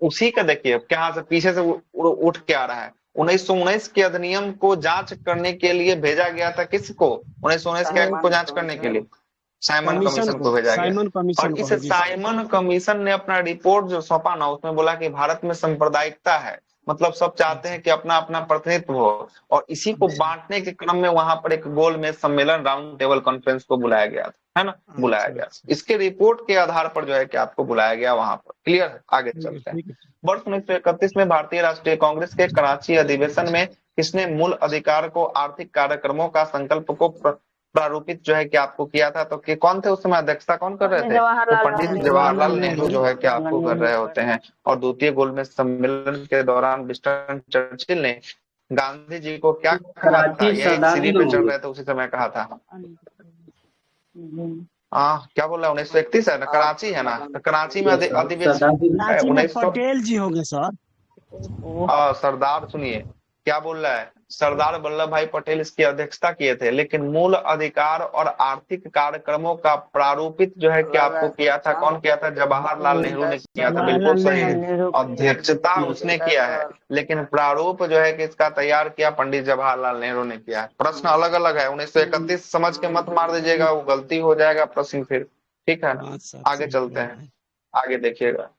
उसी का देखिए क्या से पीछे से उठ के आ रहा है। 1919 के अधिनियम को जांच करने के लिए भेजा गया था। किसको? 1919 के एक्ट को जांच करने के लिए साइमन कमीशन को भेजा गया। साइमन कमीशन और को इस है जी। साइमन कमीशन ने अपना रिपोर्ट जो सौंपा ना, उसमें बोला कि भारत में सांप्रदायिकता है, मतलब सब चाहते हैं कि अपना अपना प्रतिनिधित्व हो। और इसी को बांटने के क्रम में वहां पर एक गोलमेज सम्मेलन, राउंड टेबल कॉन्फ्रेंस को बुलाया गया था, है ना, बुलाया गया। इसके रिपोर्ट के आधार पर जो है कि आपको बुलाया गया वहां पर। क्लियर है? आगे चलते हैं। वर्ष 1931 में भारतीय राष्ट्रीय कांग्रेस के कराची अधिवेशन में किसने मूल अधिकार को आर्थिक कार्यक्रमों का संकल्प को प्रारूपित जो है कि आपको किया था? तो कि कौन थे उस समय? अध्यक्षता कौन कर रहे थे? तो पंडित जवाहरलाल नेहरू जो है कि आपको कर रहे होते हैं। और द्वितीय गोलमेज सम्मेलन के दौरान विंस्टन चर्चिल ने गांधी जी को क्या कहा था? यही सीढ़ी पे चढ़ रहे थे उसी समय कहा था। क्या बोल रहा है? 1931 है ना, कराची है ना, तो कराची में अधिवेशन कराची में 1900 पटेल जी होंगे सर। सरदार सुनिए, क्या बोल रहा है, सरदार वल्लभ भाई पटेल इसकी अध्यक्षता किए थे, लेकिन मूल अधिकार और आर्थिक कार्यक्रमों का प्रारूपित जो है कि आपको किया था, कौन किया था, जवाहरलाल नेहरू ने किया था। बिल्कुल सही है, नेहरू। अध्यक्षता उसने किया है, लेकिन प्रारूप जो है कि इसका तैयार किया पंडित जवाहरलाल नेहरू ने किया है। प्रश्न अलग अलग है, 1931 समझ के मत मार दीजिएगा, वो गलती हो जाएगा प्रश्न फिर, ठीक है ना। बात सब आगे सही चलते है हैं, भाई। आगे देखिएगा,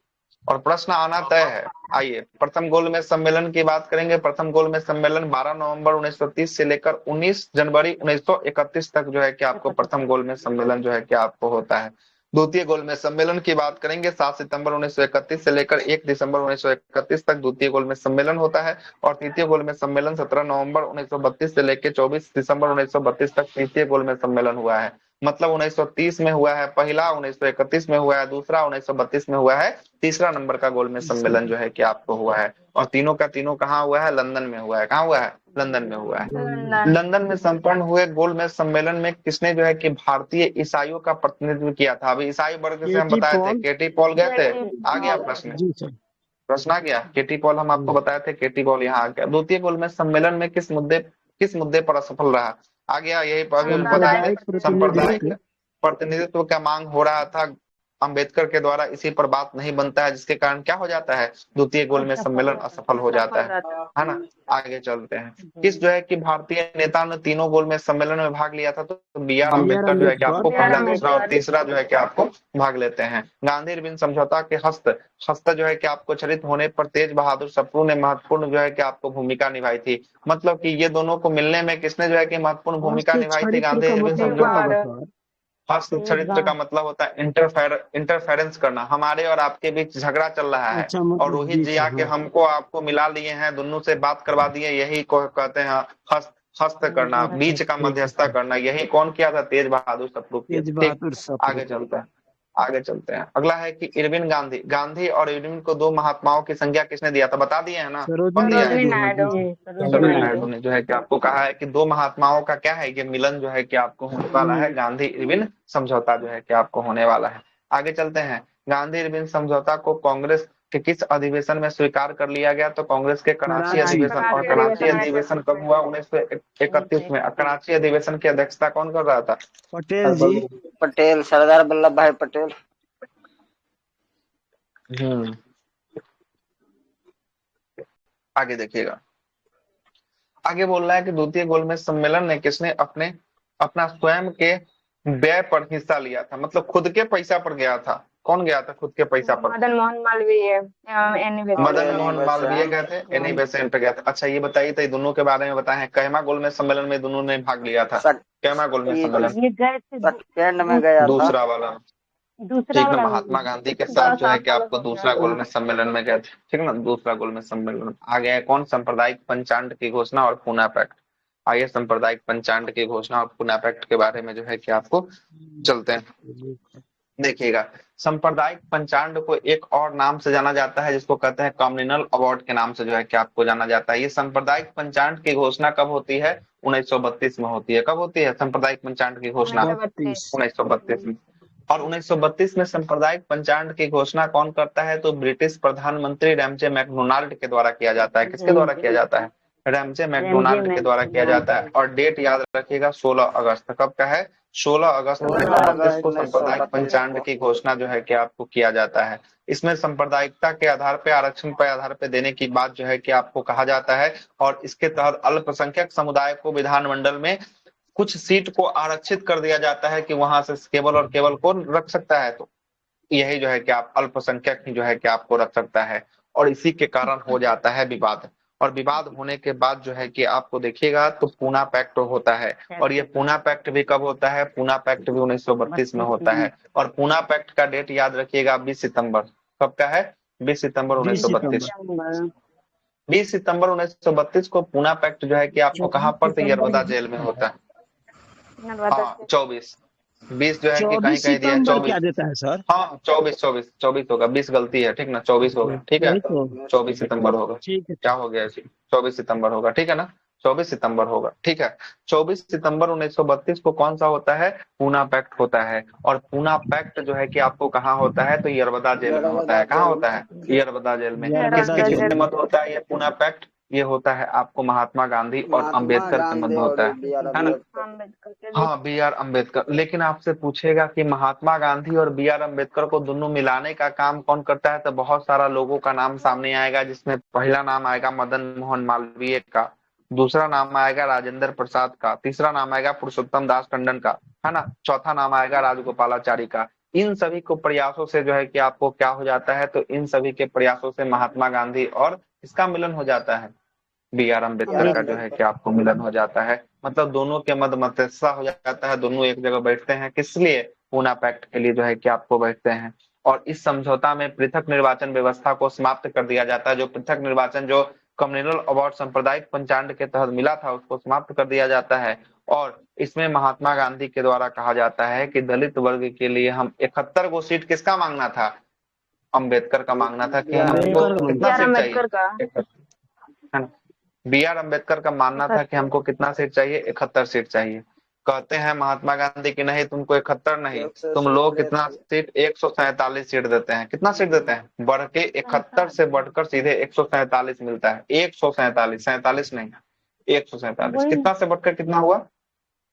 और प्रश्न आना तय है। आइए प्रथम गोलमेज सम्मेलन की बात करेंगे। प्रथम गोलमेज सम्मेलन 12 नवंबर 1930 से लेकर 19 जनवरी 1931 तक जो है कि आपको प्रथम गोलमेज सम्मेलन जो है कि आपको होता है। द्वितीय गोलमेज सम्मेलन की बात करेंगे, 7 सितंबर 1931 से लेकर 1 दिसंबर 1931 तक द्वितीय गोलमेज सम्मेलन होता है। और तृतीय गोलमेज सम्मेलन 17 नवंबर 1932 से लेकर 24 दिसंबर 1932 तक तृतीय गोलमेज सम्मेलन हुआ है। मतलब 1930 में हुआ है पहला, 1931 में हुआ है दूसरा, 1932 में हुआ है तीसरा नंबर का गोलमेज सम्मेलन जो है कि आपको हुआ है। और तीनों का तीनों कहाँ हुआ है, लंदन में हुआ है। कहाँ हुआ है, लंदन में हुआ है। लंदन में संपन्न हुए गोलमेज सम्मेलन में किसने जो है कि भारतीय ईसाइयों का प्रतिनिधित्व किया था। अभी ईसाई वर्ग से हम केटी बताए थे, पॉल। केटी पॉल गए थे, आ गया प्रश्न, जी सर। प्रश्न आ गया। केटी पॉल हम आपको बताए थे, केटी पॉल यहाँ आ गया। द्वितीय गोलमेज सम्मेलन में किस मुद्दे पर असफल रहा, आ गया, यही अभी बताए थे, सांप्रदायिक सांप्रदायिक प्रतिनिधित्व। प्रतिनिधित्व का मांग हो रहा था अंबेडकर के द्वारा, इसी पर बात नहीं बनता है, जिसके कारण क्या हो जाता है, द्वितीय गोलमेज सम्मेलन असफल हो जाता है ना। आगे चलते हैं, किस जो है कि भारतीय नेता ने तीनों गोलमेज सम्मेलन में भाग लिया था, तो बी आर अम्बेडकर जो है कि आपको पहला, दूसरा और तीसरा जो है कि आपको भाग लेते हैं। गांधी इरविन समझौता के हस्त जो है कि आपको चरित होने पर तेज बहादुर सप्रू ने महत्वपूर्ण जो है कि आपको भूमिका निभाई थी। मतलब कि ये दोनों को मिलने में किसने जो है कि महत्वपूर्ण भूमिका निभाई थी, गांधी इरविन समझौता। हस्त चरित्र का मतलब होता है इंटरफेरेंस करना, हमारे और आपके बीच झगड़ा चल रहा है अच्छा और मतलब रोहित जी जी सर, आके हाँ। हमको आपको मिला लिए हैं, दोनों से बात करवा दिए, यही को कहते हैं हस्त करना, बीच का ठीक है मध्यस्थता सर। करना। यही कौन किया था, तेज बहादुर सप्रू किया तेज था। ठीक, बहादुर सप्रू। आगे चलते हैं, आगे चलते हैं। अगला है कि इरविन गांधी, गांधी और इरविन को दो महात्माओं की संज्ञा किसने दिया था, बता दिए है ना, कौन सरोजिनी दिया है, नायडू, हाँ जी सर। सरोजिनी नायडू ने जो है कि आपको कहा है कि दो महात्माओं का क्या है, ये मिलन जो है कि आपको होने वाला है, गांधी इरविन समझौता जो है कि आपको होने वाला है। आगे चलते हैं, गांधी इरविन समझौता को कांग्रेस के किस अधिवेशन में स्वीकार कर लिया गया, तो कांग्रेस के कराची कराची। अधिवेशन। और कराची अधिवेशन कब हुआ, 1931 में। कराची अधिवेशन की अध्यक्षता कौन कर रहा था, पटेल जी। पटेल, सरदार वल्लभ भाई पटेल। आगे देखिएगा, आगे बोल रहा है कि द्वितीय गोलमेज सम्मेलन में किसने अपना स्वयं के व्यय पर हिस्सा लिया था, मतलब खुद के पैसा पर गया था, कौन गया था खुद के पैसा पर, मदन मोहन मालवीय, मदन मोहन मालवीय गए थे, एनी बेसेंट गया था। अच्छा ये बताइए, तो दोनों के बारे में बताए हैं, कहमा गोलमेज सम्मेलन में दोनों ने भाग लिया था, कहमा गोलमेज सम्मेलन, ये गए थे सेकंड में गया था, दूसरा वाला, दूसरा ठीक ना, वाला महात्मा गांधी के साथ जो है कि आपको दूसरा गोलमेज सम्मेलन में गए थे, ठीक ना, दूसरा गोलमेज सम्मेलन। आ गया कौन, सांप्रदायिक पंचांड की घोषणा और पूना पैक्ट। आइए सांप्रदायिक पंचांड की घोषणा और पूना पैक्ट के बारे में जो है कि आपको चलते हैं, देखिएगा। सांप्रदायिक पंचांड को एक और नाम से जाना जाता है, जिसको कहते हैं कम्युनल अवार्ड के नाम से जो है कि आपको जाना जाता है। ये सांप्रदायिक पंचांड की घोषणा कब होती है, 1932 में होती है। कब होती है सांप्रदायिक पंचांड की घोषणा, 1932 में। और 1932 में सांप्रदायिक पंचांड की घोषणा कौन करता है, तो ब्रिटिश प्रधानमंत्री रैमजे मैकडोनाल्ड के द्वारा किया जाता है। किसके द्वारा किया जाता है, रैमजे मैकडोनाल्ड के द्वारा किया जाता है। और डेट याद रखिएगा, 16 अगस्त, कब का है, 16 अगस्त 1932 को सांप्रदायिक पंचांड की घोषणा जो है कि आपको किया जाता है। इसमें सांप्रदायिकता के आधार पे, आरक्षण के आधार पे देने की बात जो है कि आपको कहा जाता है। और इसके तहत अल्पसंख्यक समुदाय को विधानमंडल में कुछ सीट को आरक्षित कर दिया जाता है कि वहां से केवल और केवल कौन रख सकता है, तो यही जो है कि आप अल्पसंख्यक ही जो है कि आपको रख सकता है। और इसी के कारण हो जाता है विवाद, और विवाद होने के बाद जो है कि आपको देखिएगा तो पूना पैक्ट होता है। और ये पूना पैक्ट भी कब होता है, पूना पैक्ट भी 1932 में होता है। और पूना पैक्ट का डेट याद रखिएगा, 20 सितंबर, कब का है, 20 सितंबर 1932। 20 सितंबर 1932 को पूना पैक्ट जो है कि आपको कहाँ पर, तो यरवदा जेल में होता है। हाँ 24, 20 जो है कि कहीं कहीं दिया 24 क्या देता है सर? हाँ 24 होगा, 20 गलती है, ठीक ना, 24 होगा, ठीक है, 24 सितंबर होगा, ठीक है। क्या हो गया, 24 सितंबर होगा, ठीक है ना, 24 सितंबर होगा, ठीक है। 24 सितंबर 1932 को कौन सा होता है, पूना पैक्ट होता है। और पूना पैक्ट जो है कि आपको कहाँ होता है, तो यरवदा जेल में होता है। कहाँ होता है, यरवदा जेल में। किसके खिदमत होता है ये पूना पैक्ट, ये होता है आपको महात्मा गांधी और महात्मा अंबेडकर के मध्य गांधी और होता बी आर है ना। अम्बेडकर। अम्बेडकर के बीच हाँ, बी आर अम्बेडकर। लेकिन आपसे पूछेगा कि महात्मा गांधी और बी आर अम्बेडकर को दोनों मिलाने का काम कौन करता है, तो बहुत सारा लोगों का नाम सामने आएगा, जिसमें पहला नाम आएगा मदन मोहन मालवीय का, दूसरा नाम आएगा राजेंद्र प्रसाद का, तीसरा नाम आएगा पुरुषोत्तम दास टंडन का, है ना, चौथा नाम आएगा राजगोपालाचारी का। इन सभी को प्रयासों से जो है कि आपको क्या हो जाता है, तो इन सभी के प्रयासों से महात्मा गांधी और इसका मिलन हो जाता है, बी आर अम्बेडकर का जो है कि आपको मिलन हो जाता है। मतलब दोनों के मध्य मध्यस्थता हो जाता है, दोनों एक जगह बैठते हैं, किस लिए, पूना पैक्ट के लिए जो है कि आपको बैठते हैं। और इस समझौता में पृथक निर्वाचन व्यवस्था को समाप्त कर दिया जाता है। जो पृथक निर्वाचन जो कम्युनल अवार्ड सांप्रदायिक पंचांड के तहत मिला था, उसको समाप्त कर दिया जाता है। और इसमें महात्मा गांधी के द्वारा कहा जाता है कि दलित वर्ग के लिए हम 71 गो सीट किसका मांगना था, अम्बेडकर का मांगना था कि हमको कितना सीट चाहिए, अम्बेडकर का 71, है ना। बी आर अम्बेडकर का मानना था कि हमको कितना सीट चाहिए, 71 सीट चाहिए। कहते हैं महात्मा गांधी की नहीं, तुमको 71 नहीं, तुम लोग कितना सीट, 147 सीट देते हैं। कितना सीट देते हैं, बढ़ के 71 से बढ़कर सीधे 147 मिलता है। 147, 47 नहीं, 147। वही कितना से बढ़कर कितना हुआ,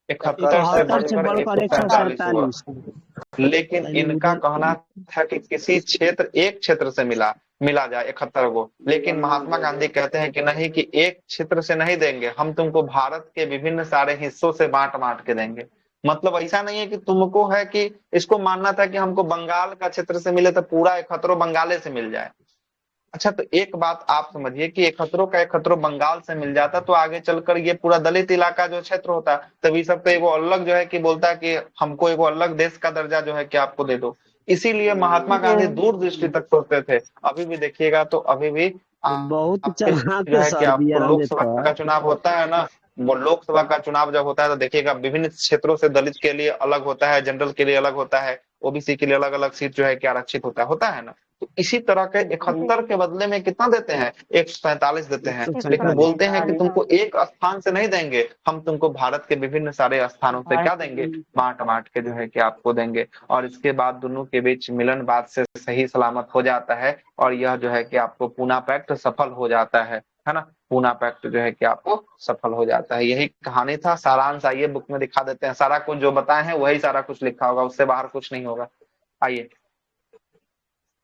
71 से 71 से बढ़कर बढ़कर 147 हुआ। 147। लेकिन इनका कहना था कि किसी क्षेत्र, एक क्षेत्र से मिला जाए 71 को। लेकिन महात्मा गांधी कहते हैं कि नहीं, कि एक क्षेत्र से नहीं देंगे, हम तुमको भारत के विभिन्न सारे हिस्सों से बांट बांट के देंगे। मतलब ऐसा नहीं है कि तुमको है कि इसको मानना था कि हमको बंगाल का क्षेत्र से मिले तो पूरा 71 बंगाले से मिल जाए। अच्छा, तो एक बात आप समझिए कि 71 का 71 बंगाल से मिल जाता तो आगे चलकर ये पूरा दलित इलाका जो क्षेत्र होता, तभी सब पे वो अलग जो है कि बोलता है कि हमको एगो अलग देश का दर्जा जो है कि आपको दे दो। इसीलिए महात्मा गांधी दूरदृष्टि तक सोचते थे। अभी भी देखिएगा तो अभी भी बहुत आपके चालाक जो है है कि सर बी आपको आर लोकसभा अम्बेडकर। का चुनाव होता है ना, वो लोकसभा का चुनाव जब होता है तो देखिएगा विभिन्न क्षेत्रों से दलित के लिए अलग होता है, जनरल के लिए अलग होता है, ओबीसी के लिए अलग अलग सीट जो है कि आरक्षित होता है ना। तो इसी तरह के 71 के बदले में कितना देते हैं, 147 देते हैं। लेकिन बोलते हैं कि तुमको एक स्थान से नहीं देंगे, हम तुमको भारत के विभिन्न सारे स्थानों से क्या देंगे, बांट बांट के जो है कि आपको देंगे। और इसके बाद दोनों के बीच मिलन बात से सही सलामत हो जाता है, और यह जो है कि आपको पूना पैक्ट सफल हो जाता है ना। पूना पैक्ट जो है कि आपको सफल हो जाता है। यही कहानी था, सारांश आइए बुक में दिखा देते हैं। सारा कुछ जो बताए हैं वही सारा कुछ लिखा होगा, उससे बाहर कुछ नहीं होगा। आइए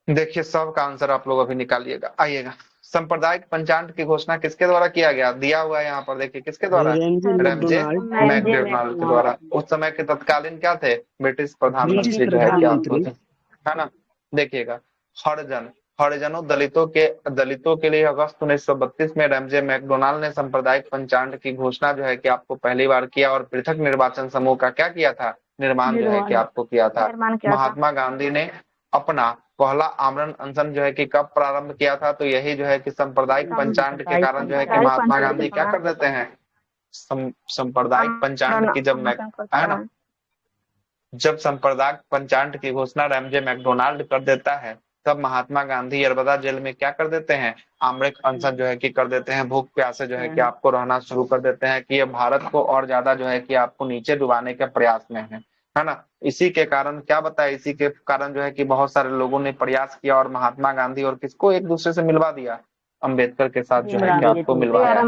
देखिए, सब का आंसर आप लोग अभी निकालिएगा। आइएगा, सांप्रदायिक पंचांग की घोषणा किसके द्वारा किया गया, दिया हुआ है यहाँ पर, देखिए किसके द्वारा, रेमजे रेमजे मैकडोनाल्ड। मैकडोनाल्ड के द्वारा। उस समय के तत्कालीन क्या थे, ब्रिटिश ब्रिटिश प्रधानमंत्री जो है कि आपको प्रधानमंत्री। थे, है ना। देखिएगा, हरिजनों दलितों के लिए अगस्त 1932 में रेमजे मैकडोनाल्ड ने सांप्रदायिक पंचांग की घोषणा जो है कि आपको पहली बार किया, और पृथक निर्वाचन समूह का क्या किया था, निर्माण जो है कि आपको किया था। निर्माण किया था। महात्मा गांधी ने अपना पहला आमरण अनशन जो है कि कब प्रारंभ किया था, तो यही जो है कि सांप्रदायिक पंचांग के कारण जो है कि महात्मा गांधी क्या कर देते हैं, सांप्रदायिक पंचांग की जब है ना, जब सांप्रदायिक पंचांग की घोषणा रेमजे मैकडोनाल्ड कर देता है, तब महात्मा गांधी यरबदा जेल में क्या कर देते हैं, आमरण अनशन जो है कि कर देते हैं। भूख प्यासे जो है कि आपको रहना शुरू कर देते हैं, कि ये भारत को और ज्यादा जो है कि आपको नीचे डुबाने के प्रयास में है ना। इसी के कारण क्या बताया, इसी के कारण जो है कि बहुत सारे लोगों ने प्रयास किया और महात्मा गांधी और किसको एक दूसरे से मिलवा दिया, अम्बेडकर के साथ जो है कि आपको मिलवाया।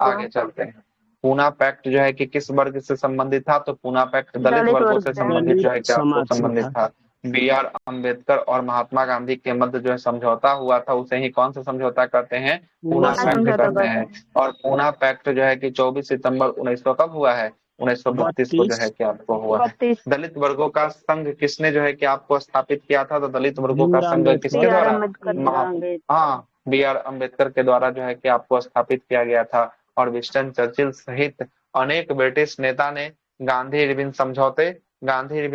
आगे चलते हैं, पूना पैक्ट जो है कि किस वर्ग से संबंधित था, तो पूना पैक्ट दलित वर्गों से संबंधित जो है कि आपको संबंधित था। बी आर अम्बेडकर और महात्मा गांधी के मध्य जो है समझौता हुआ था, उसे ही कौन सा समझौता करते हैं, पूना पैक्ट करते हैं। और पूना पैक्ट जो है कि 24 सितंबर 1900 कब हुआ है, 1932 को जो है कि आपको हुआ है। दलित वर्गों का संघ किसने जो है कि आपको स्थापित किया था, तो दलित वर्गों का संघ किसके द्वारा, हाँ, बी आर अम्बेडकर के द्वारा जो है कि आपको स्थापित किया गया था। और विंस्टन चर्चिल सहित अनेक ब्रिटिश नेता ने गांधी इरविन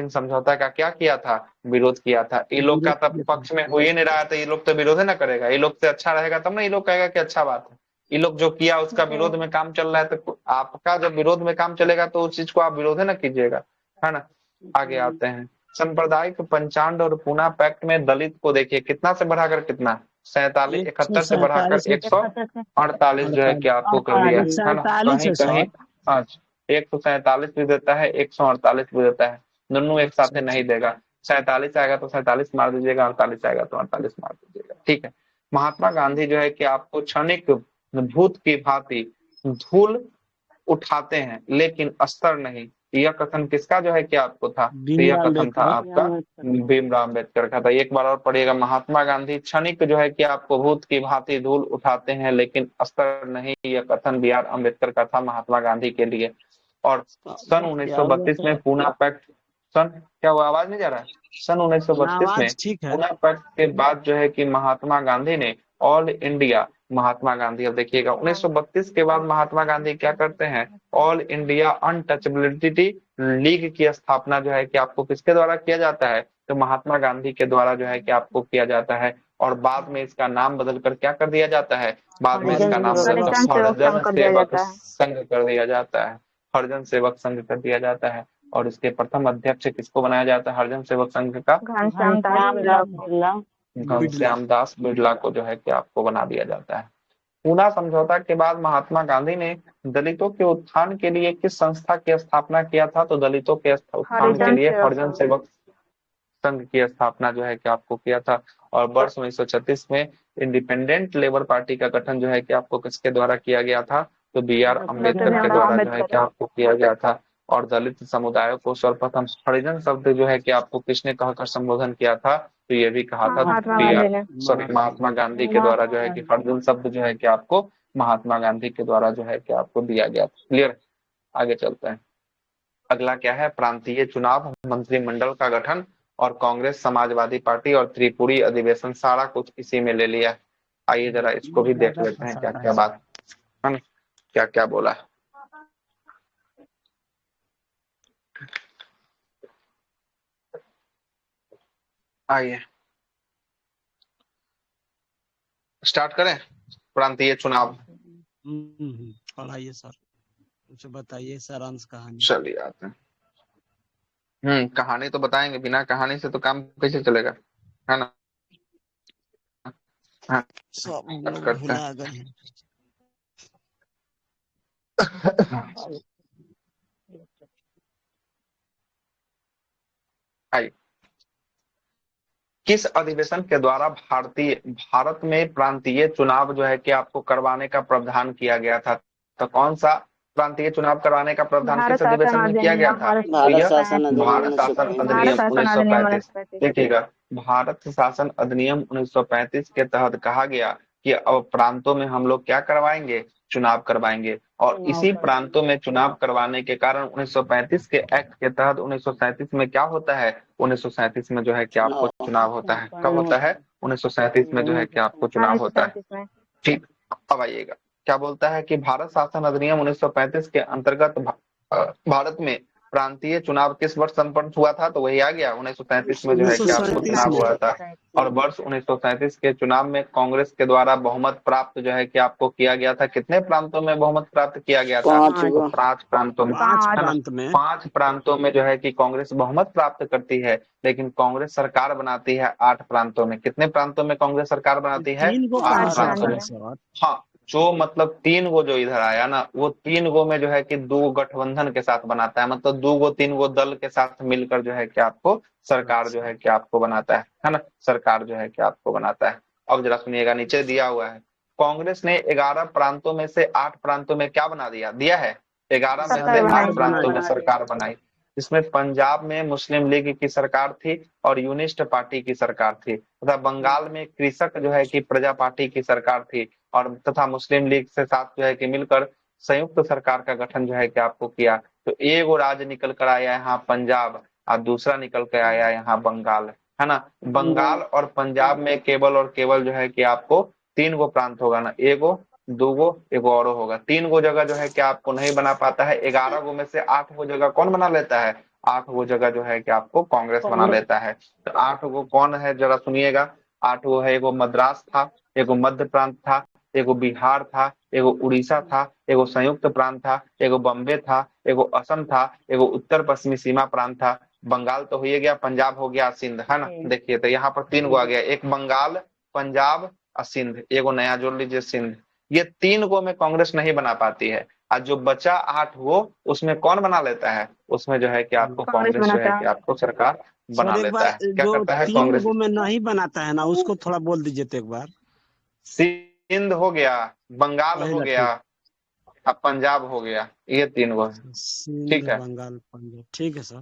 समझौता का क्या किया था, विरोध किया था। ये लोग का तब पक्ष में हो ही नहीं रहा था, ये लोग तो विरोध ना करेगा, ये लोग से अच्छा रहेगा तब ना ये लोग कहेगा कि अच्छा बात है। ये लोग जो किया उसका विरोध में काम चल रहा है, तो आपका जब विरोध में काम चलेगा तो उस चीज को आप विरोध ना कीजिएगा, है ना। आगे आते हैं, सांप्रदायिक पंचांग और पूना पैक्ट में दलित को देखिए कितना से बढ़ाकर कितना, 71 से बढ़ाकर 148 जो है कि आपको कर दिया, है ना। कहीं कहीं 147 भी देता है, 148 भी देता है, दोनों एक साथ नहीं देगा। 47 आएगा तो 47 मार दीजिएगा, 48 आएगा तो 48 मार दीजिएगा, ठीक है। महात्मा गांधी जो है कि आपको क्षणिक भूत की भांति धूल उठाते हैं लेकिन अस्तर नहीं। यह कथन किसका जो है कि आपको था? तो यह भीमराव कथन था अम्बेडकर। आपका भीमराव अम्बेडकर का था। एक बार और पढ़िएगा, महात्मा गांधी क्षणिक जो है कि आपको भूत की भांति धूल उठाते हैं लेकिन अस्तर नहीं। यह कथन बी आर अम्बेडकर का था महात्मा गांधी के लिए। और सन 1932 में पूना पैक्ट, सन क्या हुआ, आवाज नहीं जा रहा है? सन 1932 में आवाज ठीक है। पूना पैक्ट के बाद जो है कि महात्मा गांधी ने ऑल इंडिया, महात्मा गांधी, अब देखिएगा 1932 के बाद महात्मा गांधी क्या करते हैं? ऑल इंडिया अनटचेबिलिटी लीग की स्थापना जो है कि आपको किसके द्वारा किया जाता है? तो महात्मा गांधी के द्वारा जो है कि आपको किया जाता है। और बाद में इसका नाम बदलकर क्या कर दिया जाता है? बाद में इसका नाम बदलकर हरिजन सेवक संघ कर दिया जाता है। हरिजन सेवक संघ कर दिया जाता है। और इसके प्रथम अध्यक्ष किसको बनाया जाता है हरिजन सेवक संघ का? घनश्याम दास बिरला को जो है कि आपको बना दिया जाता है। पूना समझौता के बाद महात्मा गांधी ने दलितों के उत्थान के लिए किस संस्था की स्थापना किया था? तो दलितों के उत्थान के लिए हरिजन सेवक संघ की स्थापना जो है कि आपको किया था। और वर्ष 1936 में इंडिपेंडेंट लेबर पार्टी का गठन जो है कि आपको किसके द्वारा किया गया था? तो बी आर अम्बेडकर के द्वारा जो है कि आपको किया गया था। और दलित समुदायों को सर्वप्रथम हरिजन शब्द जो है कि आपको किसने कहकर संबोधन किया था? तो ये भी कहा था महात्मा गांधी के द्वारा जो है कि हरिजन शब्द जो है कि आपको महात्मा गांधी के द्वारा जो है कि आपको दिया गया। क्लियर? आगे चलते हैं। अगला क्या है? प्रांतीय चुनाव, मंत्रिमंडल का गठन और कांग्रेस, समाजवादी पार्टी और त्रिपुरी अधिवेशन, सारा कुछ इसी में ले लिया। आइए जरा इसको भी देख लेते हैं क्या क्या बात है, क्या क्या बोला है। आइए स्टार्ट करें। प्रांतीय चुनाव पढ़ाइए सर, कुछ बताइए सारांश कहानी। चलिए आते हैं। कहानी तो बताएंगे, बिना कहानी से तो काम कैसे चलेगा, है ना? हाँ, सब हम लोग करते भुला गए हैं। आइए, किस अधिवेशन के द्वारा भारत में प्रांतीय चुनाव जो है कि आपको करवाने का प्रावधान किया गया था? तो कौन सा प्रांतीय चुनाव करवाने का प्रावधान किस अधिवेशन में किया गया था? भारत शासन भारत शासन अधिनियम 1935। देखिएगा, भारत शासन अधिनियम 1935 के तहत कहा गया कि अब प्रांतों में हम लोग क्या करवाएंगे? चुनाव करवाएंगे। और इसी प्रांतों में चुनाव करवाने के कारण 1935 के एक्ट के तहत 1937 में क्या होता है? 1937 में जो है कि आपको चुनाव होता है। कब होता है? 1937 में जो है कि आपको चुनाव होता है। ठीक, अब आइएगा, क्या बोलता है कि भारत शासन अधिनियम 1935 के अंतर्गत भारत में प्रांतीय चुनाव किस वर्ष संपन्न हुआ था? तो वही आ गया 1937 में जो है कि आपको चुनाव हुआ था। और वर्ष 1937 के चुनाव में कांग्रेस के द्वारा बहुमत प्राप्त जो है कि आपको किया गया था। कितने प्रांतों में बहुमत प्राप्त किया गया था? 5 प्रांतों में। 5 प्रांतों में जो है कि कांग्रेस बहुमत प्राप्त करती है। लेकिन कांग्रेस सरकार बनाती है 8 प्रांतों में। कितने प्रांतों में कांग्रेस सरकार बनाती है? 8 प्रांतों में। हाँ, जो मतलब 3 गो जो इधर आया ना, वो 3 गो में जो है कि 2 गठबंधन के साथ बनाता है। मतलब 2 गो 3 दल के साथ मिलकर जो है कि आपको सरकार जो है कि आपको बनाता है ना? सरकार जो है कि आपको बनाता है। अब जरा सुनिएगा, नीचे दिया हुआ है, कांग्रेस ने 11 प्रांतों में से 8 प्रांतों में क्या बना दिया है? 11 में से 8 प्रांतों में सरकार बनाई। इसमें पंजाब में मुस्लिम लीग की सरकार थी और यूनिस्ट पार्टी की सरकार थी, तथा बंगाल में कृषक जो है कि प्रजा पार्टी की सरकार थी। और तथा मुस्लिम लीग से साथ जो है कि मिलकर संयुक्त सरकार का गठन जो है कि आपको किया। तो एक राज्य निकल कर आया यहाँ पंजाब और दूसरा निकल कर आया यहाँ बंगाल, है ना? बंगाल और पंजाब में केवल और केवल जो है कि आपको 3 गो प्रांत होगा ना, एगो, 2 गो, एगो और होगा। 3 गो जगह जो है कि आपको नहीं बना पाता है। 11 गो में से 8 गो जगह कौन बना लेता है? 8 गो जगह जो है कि आपको कांग्रेस बना लेता है। तो 8 गो कौन है जरा सुनिएगा। 8 गो है, एगो मद्रास था, एगो मध्य प्रांत था, एगो बिहार था, एगो उड़ीसा था, एगो संयुक्त प्रांत था, एगो बम्बे था, एगो असम था, एगो उत्तर पश्चिमी सीमा प्रांत था। बंगाल तो हो गया, पंजाब हो गया, सिंध, है ना? देखिए, तो यहाँ पर 3 गो आ गया, एक बंगाल, पंजाब और सिंध, एगो नया जोड़ लीजिए सिंध। ये 3 गो में कांग्रेस नहीं बना पाती है। और जो बचा 8 गो, उसमें कौन बना लेता है? उसमें जो है कि आपको कांग्रेस जो है कि आपको सरकार बना लेता है। क्या करता है कांग्रेस? 3 गो में नहीं बनाता है ना, उसको थोड़ा बोल दीजिए तो एक बार। सिंध हो गया, बंगाल हो पहला गया, ठीक। अब पंजाब हो गया, ये 3 गो है। सिंध, ठीक है, बंगाल, पंजाब, ठीक है सर।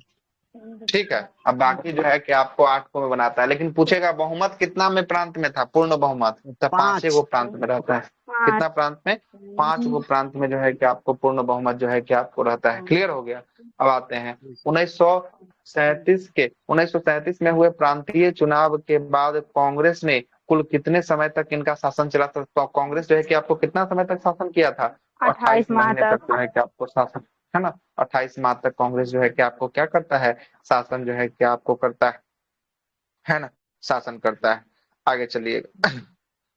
ठीक है। अब बाकी जो है कि आपको 8 को में बनाता है, लेकिन पूछेगा बहुमत कितना में प्रांत में था, पूर्ण बहुमत, तो 5 5। गो प्रांत में रहता है। कितना प्रांत में? 5 गो प्रांत में जो है कि आपको पूर्ण बहुमत जो है कि आपको रहता है। क्लियर हो गया। अब आते हैं 1937 में हुए प्रांतीय चुनाव के बाद कांग्रेस ने कुल कितने समय तक इनका शासन चला था? तो कांग्रेस जो है कि आपको कितना समय तक शासन किया था? 28 माह महीने तक जो है कि आपको शासन, है ना, 28 माह तक कांग्रेस जो है कि आपको क्या करता है, शासन जो है कि आपको करता है ना, शासन करता है। आगे चलिएगा।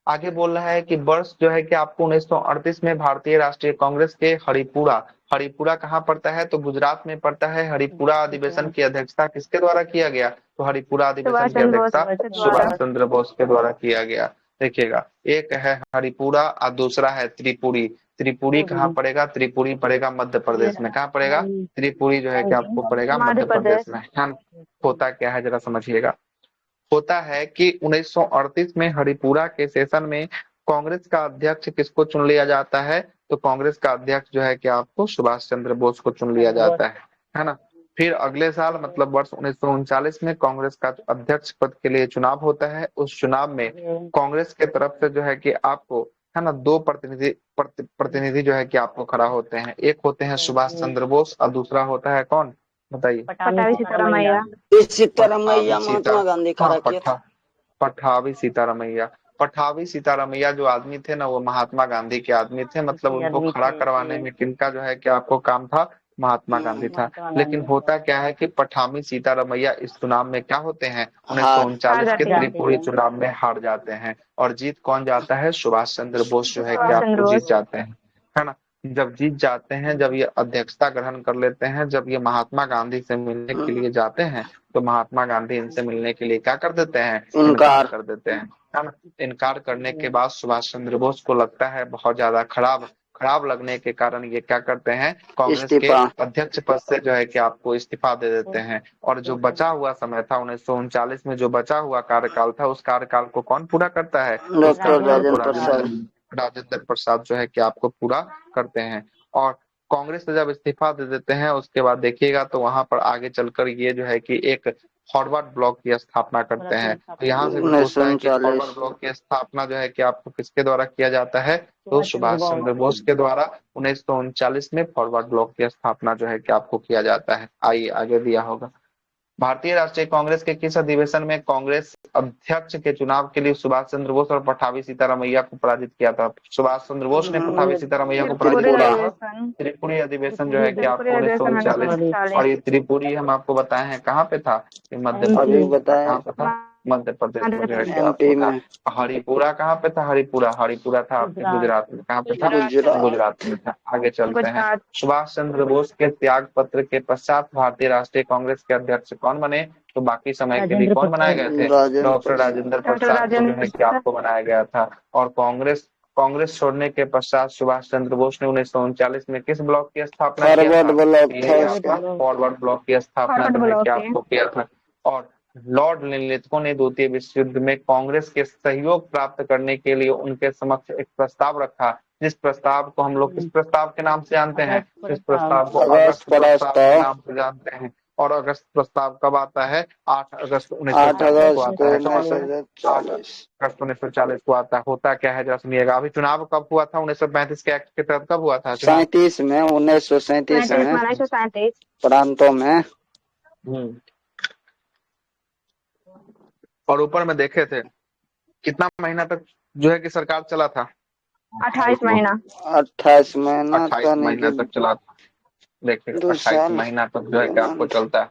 आगे बोल रहा है कि वर्ष जो है कि आपको 1938 में भारतीय राष्ट्रीय कांग्रेस के हरिपुरा, हरिपुरा कहाँ पड़ता है? तो गुजरात में पड़ता है। हरिपुरा अधिवेशन की अध्यक्षता किसके द्वारा किया गया? तो हरिपुरा अधिवेशन सुभाष की चंद्र बोस अध्यक्षता द्वारा। सुभाष चंद्र बोस के द्वारा किया गया। देखिएगा, एक है हरिपुरा और दूसरा है त्रिपुरी। त्रिपुरी कहाँ पड़ेगा? त्रिपुरी पड़ेगा मध्य प्रदेश में। कहाँ पड़ेगा? त्रिपुरी जो है कि आपको पड़ेगा मध्य प्रदेश में। होता क्या है जरा समझिएगा। होता है कि 1938 में हरिपुरा के सेशन में कांग्रेस का अध्यक्ष किसको चुन लिया जाता है? तो कांग्रेस का अध्यक्ष जो है कि आपको सुभाष चंद्र बोस को चुन लिया जाता है ना। फिर अगले साल मतलब वर्ष 1939 में कांग्रेस का अध्यक्ष पद के लिए चुनाव होता है। उस चुनाव में कांग्रेस के तरफ से जो है कि आपको, है ना, 2 प्रतिनिधि जो है कि आपको खड़ा होते हैं। एक होते हैं सुभाष चंद्र बोस और दूसरा होता है कौन, बताइए? पटाभी सीतारामैया। सीतारामैया महात्मा गांधी खड़ा किया था। पठाभी सीतारामैया। पठाभी सीतारामैया जो आदमी थे ना, वो महात्मा गांधी के आदमी थे। मतलब उनको खड़ा करवाने में किनका जो है कि आपको काम था? महात्मा गांधी था। लेकिन होता क्या है कि पठाभी सीतारामैया इस चुनाव में क्या होते हैं? 1939 के त्रिपुरी चुनाव में हार जाते हैं। और जीत कौन जाता है? सुभाष चंद्र बोस जो है कि आपको जीत जाते हैं, है ना। जब जीत जाते हैं, जब ये अध्यक्षता ग्रहण कर लेते हैं, जब ये महात्मा गांधी से मिलने के लिए जाते हैं, तो महात्मा गांधी इनसे मिलने के लिए क्या कर देते हैं? इनकार कर देते हैं, है ना। इनकार करने के बाद सुभाष चंद्र बोस को लगता है बहुत ज्यादा खराब लगने के कारण ये क्या करते हैं? कांग्रेस के अध्यक्ष पद से जो है कि आपको इस्तीफा दे देते हैं। और जो बचा हुआ समय था 1939 में, जो बचा हुआ कार्यकाल था, उस कार्यकाल को कौन पूरा करता है? राजेंद्र प्रसाद जो है कि आपको पूरा करते हैं। और कांग्रेस से जब इस्तीफा दे देते हैं, उसके बाद देखिएगा तो वहां पर आगे चलकर ये जो है कि एक फॉरवर्ड ब्लॉक की स्थापना करते हैं। तो यहाँ से भी पूछता है कि फॉरवर्ड ब्लॉक की स्थापना जो है कि आपको किसके द्वारा किया जाता है? तो सुभाष चंद्र बोस के द्वारा 1939 में फॉरवर्ड ब्लॉक की स्थापना जो है कि आपको किया जाता है। आइए आगे दिया होगा। भारतीय राष्ट्रीय कांग्रेस के किस अधिवेशन में कांग्रेस अध्यक्ष के चुनाव के लिए सुभाष चंद्र बोस और पठाभी सीतारामैया को पराजित किया था? सुभाष चंद्र बोस ने पठाभी सीतारामैया को पराजित किया। त्रिपुरी अधिवेशन जो है कि आपको 1939, और ये त्रिपुरी हम आपको बताए हैं कहाँ पे था? मध्य प्रदेश, मध्य प्रदेश में जो है कि आपको था। हरिपुरा कहाँ पे था? हरिपुरा था आपके गुजरात में। कहाँ पे था? गुजरात में था। आगे चलते हैं। सुभाष चंद्र बोस के त्याग पत्र के पश्चात भारतीय राष्ट्रीय कांग्रेस के अध्यक्ष कौन बने? तो बाकी समय के लिए कौन बनाए गए थे? डॉक्टर राजेंद्र प्रसाद को जो है कि आपको बनाया गया था। और कांग्रेस छोड़ने के पश्चात सुभाष चंद्र बोस ने 1939 में किस ब्लॉक की स्थापना किया था? फॉरवर्ड ब्लॉक की स्थापना जो है कि आपको किया था। और लॉर्ड लिनलिथगो ने द्वितीय विश्व युद्ध में कांग्रेस के सहयोग प्राप्त करने के लिए उनके समक्ष एक प्रस्ताव रखा, जिस प्रस्ताव को हम लोग किस प्रस्ताव के नाम से जानते हैं? इस प्रस्ताव को अगस्त प्रस्ताव के नाम से जानते हैं। और अगस्त प्रस्ताव कब आता है? 8 अगस्त 1940 को आता है। 8 अगस्त 1940 को आता है। होता क्या है जरा सुनिएगा। अभी चुनाव कब हुआ था? 1935 के एक्ट के तहत कब हुआ था? 1937 में 1937 प्रांतों में। और ऊपर में देखे थे कितना महीना तक जो है कि सरकार चला था? 28 महीना। 28 महीना तक चला था। देखिए 28 महीना तक जो है कि आपको चलता है।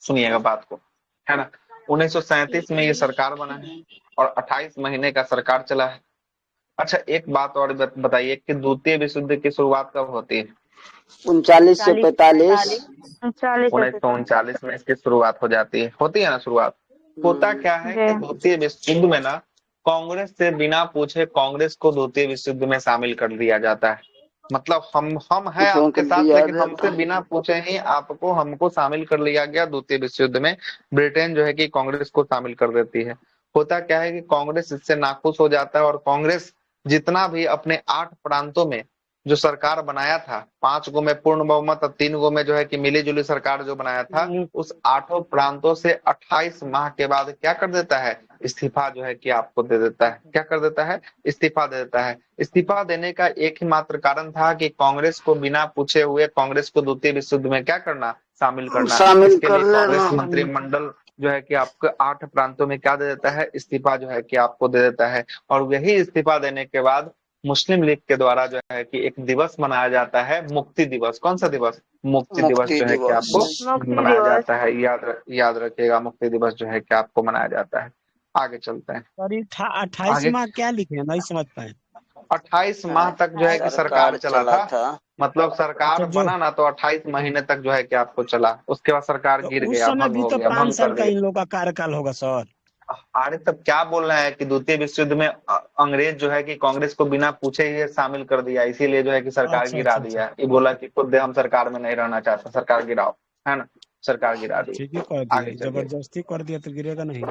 सुनिएगा बात को, है ना। 1937 में ये सरकार बना है और 28 महीने का सरकार चला है। अच्छा एक बात और बताइए कि द्वितीय विश्व युद्ध की शुरुआत कब होती है? 39 से 45। 1939 में इसकी शुरुआत हो जाती है। होती है ना शुरुआत। होता क्या है कि द्वितीय विश्व युद्ध में ना कांग्रेस से बिना पूछे कांग्रेस को द्वितीय विश्व युद्ध में शामिल कर दिया जाता है। मतलब हम हैं आपके साथ, लेकिन हमसे बिना पूछे ही हमको शामिल कर लिया गया द्वितीय विश्व युद्ध में। ब्रिटेन जो है कि कांग्रेस को शामिल कर देती है। होता क्या है कि कांग्रेस इससे नाखुश हो जाता है और कांग्रेस जितना भी अपने 8 प्रांतों में जो सरकार बनाया था, 5 गो में पूर्ण बहुमत और 3 गो में जो है कि मिली जुली सरकार जो बनाया था, उस 8 प्रांतों से 28 माह के बाद क्या कर देता है, इस्तीफा जो है कि आपको दे देता है। क्या कर देता है, इस्तीफा दे देता है। इस्तीफा देने का एक ही मात्र कारण था कि कांग्रेस को बिना पूछे हुए कांग्रेस को द्वितीय विश्व युद्ध में क्या करना, शामिल करना। शामिल इसके कर लिए कांग्रेस लेना। मंत्रिमंडल जो है कि आपको 8 प्रांतों में क्या दे देता है, इस्तीफा जो है कि आपको दे देता है। और यही इस्तीफा देने के बाद मुस्लिम लीग के द्वारा जो है कि एक दिवस मनाया जाता है, मुक्ति दिवस। कौन सा दिवस, मुक्ति दिवस मुक्ति जो है कि दिवस। आपको मुक्ति मनाया दिवस। जाता है। याद रखिएगा, मुक्ति दिवस जो है कि आपको मनाया जाता है। आगे चलते हैं। सर 28 आगे माह क्या लिखे हैं, नहीं समझ पाए। 28 माह तक जो है कि सरकार चला था। मतलब सरकार अच्छा, जो बना ना तो 28 महीने तक जो है कि आपको चला, उसके बाद सरकार तो गिर उस गया, समय भंग भी हो तो गया, 5 भंग कर साल का दिया। इन लोगों का कार्यकाल होगा सर। अरे तब क्या बोल रहे हैं कि द्वितीय विश्व युद्ध में अंग्रेज जो है कि कांग्रेस को बिना पूछे ही शामिल कर दिया, इसीलिए जो है कि सरकार अच्छा गिरा अच्छा अच्छा, दिया। ये बोला कि खुद हम सरकार में नहीं रहना चाहते, सरकार गिराओ, है ना, सरकार गिरा दी। ठीक ही कर आगे दिए, चलिए, जबरदस्ती कर दिया तो गिरेगा नहीं।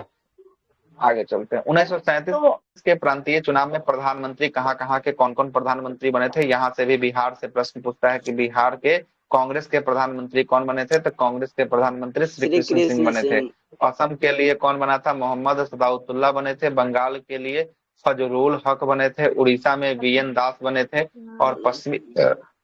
आगे चलते हैं। 1937 तो के प्रांतीय चुनाव में प्रधानमंत्री कहाँ के कौन कौन प्रधानमंत्री बने थे, यहाँ से भी बिहार से प्रश्न पूछता है कि बिहार के कांग्रेस के प्रधानमंत्री कौन बने थे, तो कांग्रेस के प्रधानमंत्री श्री श्री कृष्ण सिंह कृष्ण बने थे। सिंह। असम के लिए कौन बना था, मोहम्मद सदाउद्दौला बने थे। बंगाल के लिए फजरुल हक बने थे। उड़ीसा में वीएन दास बने थे। और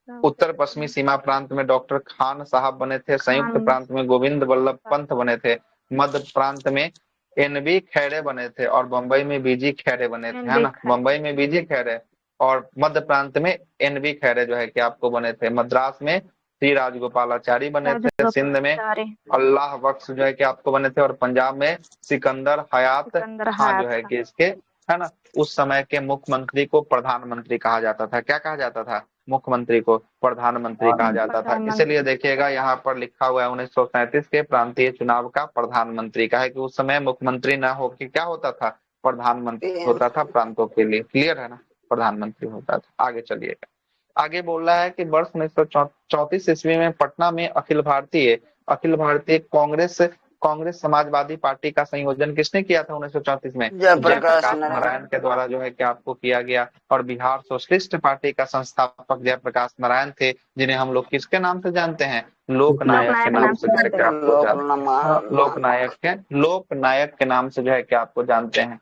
उत्तर पश्चिमी सीमा प्रांत में डॉक्टर खान साहब बने थे। संयुक्त खान प्रांत में गोविंद वल्लभ पंत बने थे। मध्य प्रांत में एनबी खैरे बने थे और बंबई में बीजी खैरे बने थे, है ना, बंबई में बीजी खैरे और मध्य प्रांत में एनबी खैरे जो है कि आपको बने थे। मद्रास में श्री राजगोपालाचारी बने थे। सिंध में अल्लाह बख्श जो है कि आपको बने थे और पंजाब में सिकंदर हयात खां जो है कि इसके, है ना, उस समय के मुख्यमंत्री को प्रधानमंत्री कहा जाता था। क्या कहा जाता था, मुख्यमंत्री को प्रधानमंत्री कहा जाता था। इसलिए देखिएगा यहाँ पर लिखा हुआ है 1937 के प्रांतीय चुनाव का प्रधानमंत्री का है कि उस समय मुख्यमंत्री ना हो कि क्या होता था, प्रधानमंत्री होता था प्रांतों के लिए। क्लियर है ना, प्रधानमंत्री होता था। आगे चलिएगा। आगे बोल रहा है कि वर्ष 1934 ईस्वी में पटना में अखिल भारतीय कांग्रेस समाजवादी पार्टी का संयोजन किसने किया था 1934 में, जयप्रकाश जयप्रकाश नारायण के द्वारा जो है कि आपको किया गया। और बिहार सोशलिस्ट पार्टी का संस्थापक जयप्रकाश नारायण थे, जिन्हें हम लोग किसके नाम से जानते हैं, लोकनायक के नाम से जो है कि आपको लोकनायक के नाम से जो है कि आपको जानते हैं,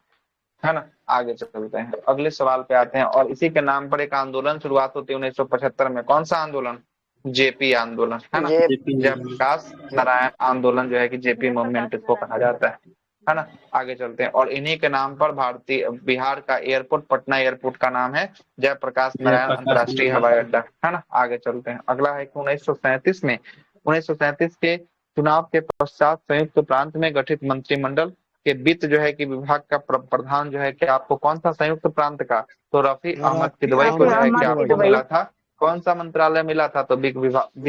है ना। आगे चलते हैं, अगले सवाल पे आते हैं। और इसी के नाम पर एक आंदोलन शुरुआत होती है 1975 में। कौन सा आंदोलन, जेपी आंदोलन, है ना, जयप्रकाश नारायण आंदोलन जो है कि जेपी मूवमेंट इसको कहा जाता है ना। आगे चलते हैं। और इन्हीं के नाम पर बिहार का एयरपोर्ट, पटना एयरपोर्ट का नाम है जयप्रकाश नारायण अंतर्राष्ट्रीय हवाई अड्डा, है ना। आगे चलते हैं। अगला है कि 1937 के चुनाव के पश्चात संयुक्त प्रांत में गठित मंत्रिमंडल के वित्त जो है कि विभाग का प्रधान जो है कि आपको कौन सा संयुक्त प्रांत का, तो रफी अहमद किदवई को जो है कि आपको मिला था। कौन सा मंत्रालय मिला था, तो वित्त विभाग जो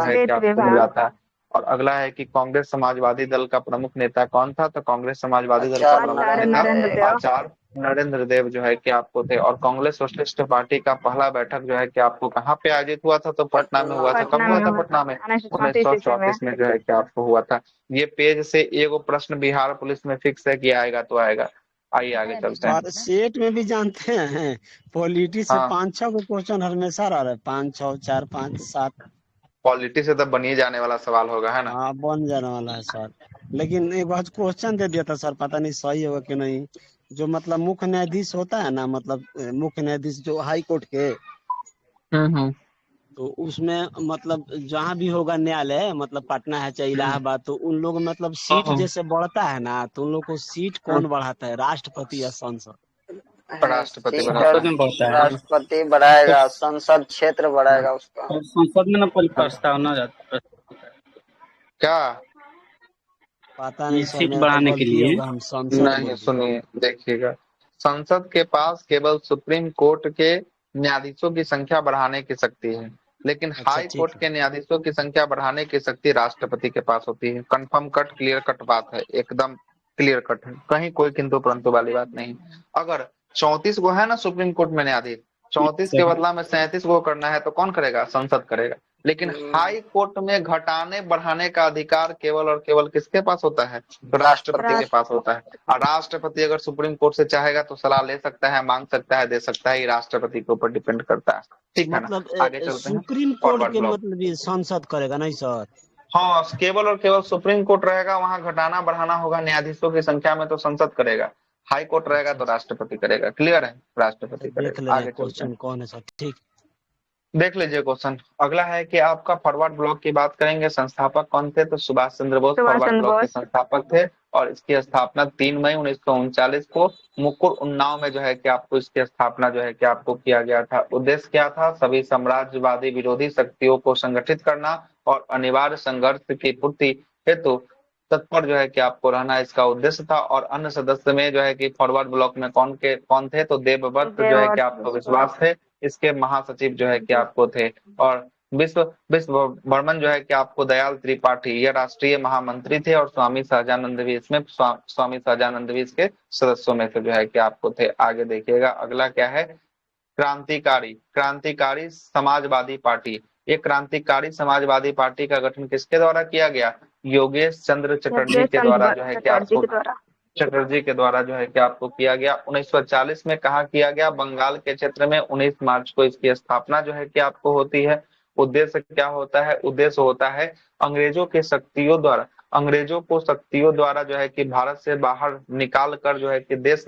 है कि आपको मिला था। और अगला है कि कांग्रेस समाजवादी दल का प्रमुख नेता कौन था, तो कांग्रेस समाजवादी दल का प्रमुख नेता आचार्य नरेंद्र देव जो है कि आपको थे। और कांग्रेस सोशलिस्ट पार्टी का पहला बैठक जो है कि आपको कहाँ पे आयोजित हुआ था, तो पटना में हुआ था। कब हुआ था, पटना में 1934 में जो है कि आपको हुआ था। ये पेज से एगो प्रश्न बिहार पुलिस में फिक्स है कि आएगा तो आएगा। आइए आगे चलते हैं। सेट में भी जानते हैं पॉलिटी से हाँ, 5-6 को क्वेश्चन हमेशा रह रहा है, 5 6 4 5 7। पॉलिटी से तो बनिए जाने वाला सवाल होगा, है ना। हाँ बन जाने वाला है सर, लेकिन एक बार क्वेश्चन दे दिया था सर, पता नहीं सही होगा कि नहीं। जो मतलब मुख्य न्यायाधीश होता है ना, मतलब मुख्य न्यायाधीश जो हाई कोर्ट के, तो उसमें मतलब जहाँ भी होगा न्यायालय, मतलब पटना है चाहे इलाहाबाद, तो उन लोग मतलब सीट जैसे बढ़ता है ना, तो उन लोग को सीट कौन बढ़ाता है, राष्ट्रपति या संसद? राष्ट्रपति राष्ट्रपति बढ़ाएगा, संसद क्षेत्र बढ़ाएगा उसका। संसद में ना प्रस्तावना जाता क्या, पता नहीं सर, सीट मेरा तो बढ़ाने के गलती लिए। होगा, हम संसद नहीं बोल दिए। सुनिए, देखिएगा, संसद के पास केवल सुप्रीम कोर्ट के न्यायाधीशों की संख्या बढ़ाने की शक्ति है, लेकिन अच्छा हाई ठीक कोर्ट है। के न्यायाधीशों की संख्या बढ़ाने की शक्ति राष्ट्रपति के पास होती है। कंफर्म कट, क्लियर कट बात है, एकदम क्लियर कट है, कहीं कोई किंतु परंतु वाली बात नहीं। अगर 34 को है ना सुप्रीम कोर्ट में न्यायाधीश, 34 के बदला में 37 को करना है तो कौन करेगा, संसद करेगा। लेकिन हाई कोर्ट में घटाने बढ़ाने का अधिकार केवल और केवल किसके पास होता है? तो राष्ट्रपति के पास होता है। और राष्ट्रपति अगर सुप्रीम कोर्ट से चाहेगा तो सलाह ले सकता है, मांग सकता है, दे सकता है, ये राष्ट्रपति के ऊपर डिपेंड करता है। ठीक है ना? मतलब आगे चलते हैं। सुप्रीम फॉरवर्ड कोर्ट के ब्लॉक। मतलब ये संसद करेगा नहीं सर? हाँ, केवल और केवल सुप्रीम कोर्ट रहेगा, वहां घटाना बढ़ाना होगा न्यायाधीशों की संख्या में तो संसद करेगा। हाई कोर्ट रहेगा तो राष्ट्रपति करेगा। क्लियर है? राष्ट्रपति देख ले करेगा। रहे आगे हैं चलते हैं। क्वेश्चन कौन है सर। ठीक, देख लीजिए क्वेश्चन। अगला है कि आपका फॉरवर्ड ब्लॉक की बात करेंगे। संस्थापक कौन थे? तो सुभाष चंद्र बोस सुभाष फॉरवर्ड चंद्र ब्लॉक के बोस। संस्थापक थे और इसकी स्थापना 3 मई 1939 को मुकुर उन्नाव में जो है कि आपको इसकी स्थापना जो है कि आपको किया गया था। उद्देश्य क्या था? सभी साम्राज्यवादी विरोधी शक्तियों को संगठित करना और अनिवार्य संघर्ष की पूर्ति हेतु तत्पर जो है कि आपको रहना इसका उद्देश्य था। और अन्य सदस्य में जो है कि फॉरवर्ड ब्लॉक में कौन थे? तो देवव्रत जो है कि आपको विश्वास थे, इसके महासचिव जो है कि आपको थे। और विश्व बर्मन जो है कि आपको दयाल त्रिपाठी ये राष्ट्रीय महामंत्री थे और स्वामी सहजानंद भी इसमें स्वामी सहजानंद भी इसके सदस्यों में से जो है कि आपको थे। आगे देखिएगा अगला क्या है? क्रांतिकारी समाजवादी पार्टी। ये क्रांतिकारी समाजवादी पार्टी का गठन किसके द्वारा किया गया? योगेश चंद्र चटर्जी के द्वारा जो है कि आपको चटर्जी के द्वारा जो है कि आपको किया गया। 1940 में कहा किया गया? बंगाल के क्षेत्र में 19 मार्च को इसकी स्थापना जो है कि आपको होती है। उद्देश्य क्या होता है? उद्देश्य होता है अंग्रेजों को शक्तियों द्वारा जो है कि भारत से बाहर निकाल कर जो है कि देश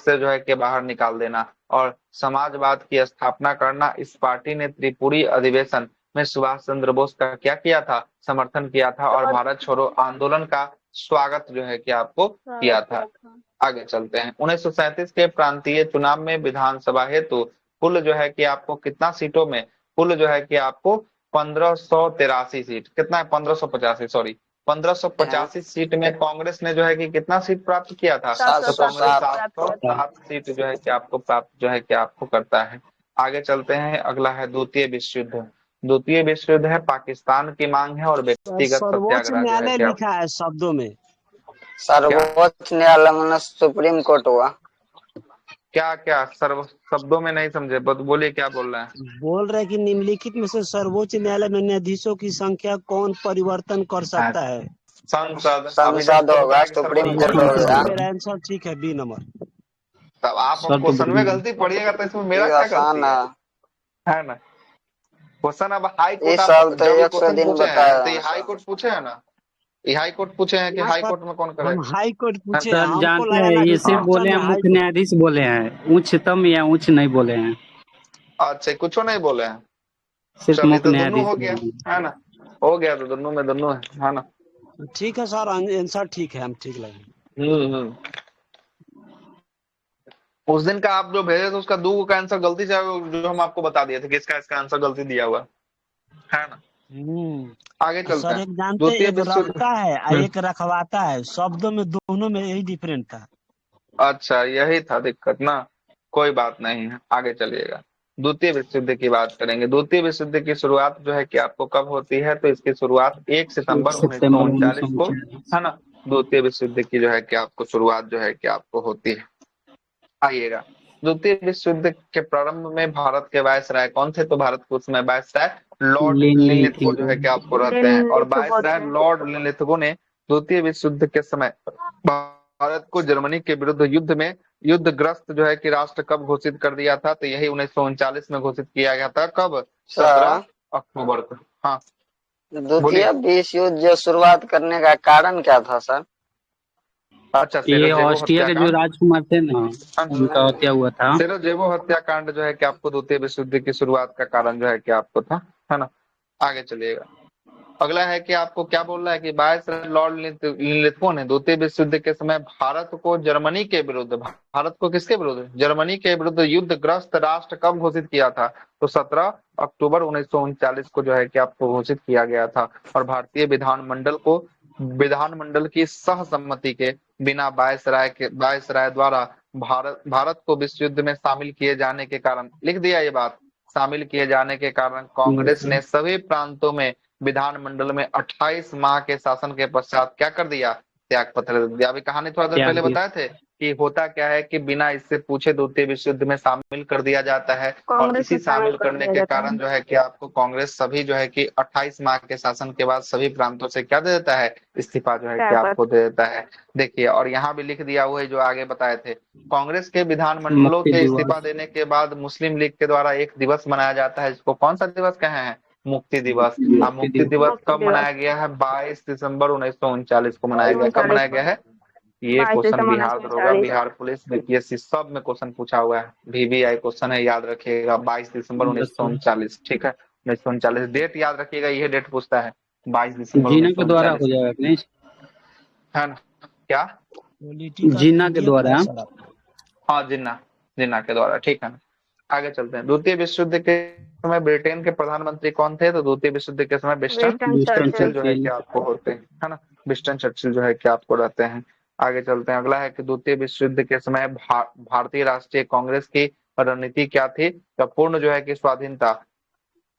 से जो है कि बाहर निकाल देना और समाजवाद की स्थापना करना। इस पार्टी ने त्रिपुरी अधिवेशन में सुभाष चंद्र बोस का क्या किया था? समर्थन किया था और भारत छोड़ो आंदोलन का स्वागत जो है कि आपको किया था। आगे चलते हैं। 1937 के प्रांतीय चुनाव में विधानसभा हेतु कुल जो है कि आपको कितना सीटों में? कुल जो है कि आपको 1583 सीट। कितना है? 1585 सीट में कांग्रेस ने जो है कि कितना सीट प्राप्त किया था? तो कांग्रेस 707 सीट जो है कि आपको प्राप्त जो है कि आपको करता है। आगे चलते हैं। अगला है द्वितीय विश्व युद्ध। द्वितीय विश्व युद्ध है पाकिस्तान की मांग है और व्यक्तिगत सर्वोच्च सत्याग्रह जो है न्यायालय क्या? लिखा है शब्दों में। सर्वोच्च न्यायालय मतलब सुप्रीम कोर्ट हुआ। क्या सर्व शब्दों में नहीं समझे? बोलिए क्या बोल रहे हैं? बोल रहे कि निम्नलिखित में से सर्वोच्च न्यायालय में न्यायाधीशों की संख्या कौन परिवर्तन कर सकता है? संसद होगा, सुप्रीम कोर्ट हो गया। मेरा आंसर ठीक है, बी नंबर। तब आप क्वेश्चन में गलती पढ़िएगा तो इसमें मेरा क्या गलती है ना? क्वेश्चन अब हाई कोर्ट तो 100 दिन बताया। तो ये हाई कोर्ट पूछे है ना? ये हाई कोर्ट पूछे हैं कि हाई कोर्ट में कौन करेगा? हम हाई कोर्ट पूछे, सर हमको जानते लगा हैं ना ये कि सिर्फ बोले हैं, मुख्य न्यायाधीश बोले हैं, उच्चतम या उच्च नहीं बोले हैं। अच्छा, कुछ नहीं बोले हैं। सिर्फ चलिए मुख्य तो दोनों न्यायाधीश हो गया है ना? हो गया तो दोनों में दोनों है ना? ठीक है सर, आंसर ठीक है, हम ठीक लगे। उस दिन का आप जो भेजे थे उसका 2 का आंसर गलती से जो हम आपको बता दिए थे कि इसका आंसर गलती दिया हुआ है ना? आगे चलते सर हैं। एक जानते एक रखता है और एक रखवाता है, शब्दों में दोनों में यही डिफरेंट था। अच्छा, यही था दिक्कत ना? कोई बात नहीं है, आगे चलिएगा। द्वितीय विश्व युद्ध की बात करेंगे। द्वितीय विश्व युद्ध की शुरुआत जो है कि आपको कब होती है? तो इसकी शुरुआत 1 सितंबर 1939 को है ना? द्वितीय विश्व युद्ध की जो है कि आपको शुरुआत जो है कि आपको होती है। आइएगा, द्वितीय विश्व युद्ध के प्रारंभ में भारत के वायसराय कौन थे? तो भारत के उसमें वायसराय लॉर्ड लिनलिथगो जो है कि आपको रहते हैं और वायसराय लॉर्ड लिनलिथगो ने द्वितीय विश्व युद्ध के समय भारत को जर्मनी के विरुद्ध युद्धग्रस्त जो है कि राष्ट्र कब घोषित कर दिया था? तो यही 1939 में घोषित किया गया था। कब? 17 अक्टूबर को। हाँ, द्वितीय विश्व युद्ध जो शुरुआत करने का कारण क्या था सर? अच्छा, ये ऑस्ट्रिया के जो राजकुमार थे ना, उनका हत्या हुआ था। सेराजेवो हत्याकांड जो है कि आपको द्वितीय विश्व युद्ध की शुरुआत का कारण जो है कि आपको था, है ना? आगे चलिएगा। अगला है कि आपको क्या बोल रहा है कि वायसराय लॉर्ड लिनलिथगो ने द्वितीय विश्व युद्ध के समय भारत को किसके विरुद्ध? जर्मनी के विरुद्ध युद्धग्रस्त राष्ट्र कब घोषित किया था? तो 17 अक्टूबर 1939 को जो है कि आपको घोषित किया गया था। और भारतीय विधानमंडल की सहसम्मति के बिना वायसराय द्वारा भारत को विश्व युद्ध में शामिल किए जाने के कारण, लिख दिया ये बात, शामिल किए जाने के कारण कांग्रेस ने सभी प्रांतों में विधानमंडल में 28 माह के शासन के पश्चात क्या कर दिया? त्याग पत्र दे दिया। अभी कहानी थोड़ा देर पहले बताए थे कि होता क्या है कि बिना इससे पूछे द्वितीय विश्व युद्ध में शामिल कर दिया जाता है, और कांग्रेस इसी में शामिल शामिल कर करने दिया के जाता है। कारण जो है कि आपको कांग्रेस सभी जो है कि 28 माह के शासन के बाद सभी प्रांतों से क्या दे देता है, इस्तीफा जो है कि त्याग कर आपको दे देता है। देखिए, और यहाँ भी लिख दिया हुआ है जो आगे बताए थे, कांग्रेस के विधानमंडलों मुक्ति के इस्तीफा दिवस। देने के बाद मुस्लिम लीग के द्वारा एक दिवस मनाया जाता है, जिसको कौन सा दिवस कहे हैं, मुक्ति दिवस। मुक्ति मुक्ति दिवस। दिवस मुक्ति कब दिवस मनाया गया है, 22 दिसंबर 1939 को मनाया गया। कब 39 मनाया गया है, ये 22 क्वेश्चन दिसंबर बिहार दरोगा, 1939। बिहार पुलिस, बीपीएससी सब में क्वेश्चन पूछा हुआ है, VVI क्वेश्चन है, याद रखिएगा। 22 दिसंबर उन्नीस सौ अच्छा। उनचालीस ठीक है, 1939 डेट याद रखिएगा, ये डेट पूछता है, 22 दिसंबर जीना उन्नीस सौ के द्वारा उनचालीस हो जाएगा कि नहीं? है ना, क्या, पॉलिटिकल जीना के इडियट द्वारा। है सर आप। हाँ जिन्ना, जिन्ना के द्वारा, ठीक है ना। आगे चलते हैं, द्वितीय विश्व युद्ध के समय ब्रिटेन के प्रधानमंत्री कौन थे, तो द्वितीय विश्व युद्ध के समय Winston Winston Winston Churchill. Churchill जो है कि चर्चिल। आपको होते हैं, है ना, विंस्टन चर्चिल जो है कि आपको रहते हैं। आगे चलते हैं, अगला है कि द्वितीय विश्व युद्ध के समय भारतीय राष्ट्रीय कांग्रेस की रणनीति क्या थी, तो पूर्ण जो है कि स्वाधीनता,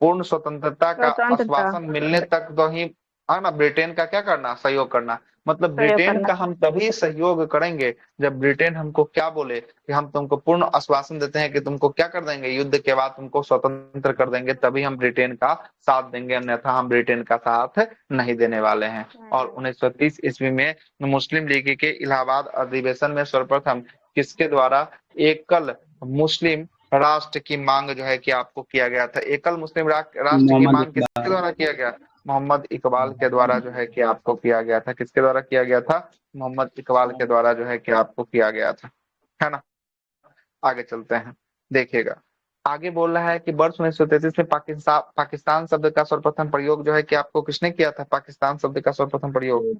पूर्ण स्वतंत्रता का स्वतंत्रता आश्वासन मिलने तक तो ही, है ना, ब्रिटेन का क्या करना, सहयोग करना। मतलब प्रयोग ब्रिटेन करना। का हम तभी सहयोग करेंगे जब ब्रिटेन हमको क्या बोले कि हम तुमको पूर्ण आश्वासन देते हैं कि तुमको क्या कर देंगे, युद्ध के बाद तुमको स्वतंत्र कर देंगे, तभी हम ब्रिटेन का साथ देंगे, अन्यथा हम ब्रिटेन का साथ नहीं देने वाले हैं। और 1930 ईस्वी में मुस्लिम लीग के इलाहाबाद अधिवेशन में सर्वप्रथम किसके द्वारा एकल मुस्लिम राष्ट्र की मांग जो है कि आपको किया गया था, एकल मुस्लिम राष्ट्र की मोहम्मद मांग किसके इकबाल। द्वारा किया गया, मोहम्मद इकबाल के द्वारा जो है कि आपको किया गया था। किसके द्वारा किया गया था, मोहम्मद इकबाल के द्वारा जो है कि आपको किया गया था, है ना। आगे चलते हैं, देखिएगा, आगे बोल रहा है कि वर्ष 1933 में पाकिस्तान शब्द का सर्वप्रथम प्रयोग जो है कि आपको किसने किया था, पाकिस्तान शब्द का सर्वप्रथम प्रयोग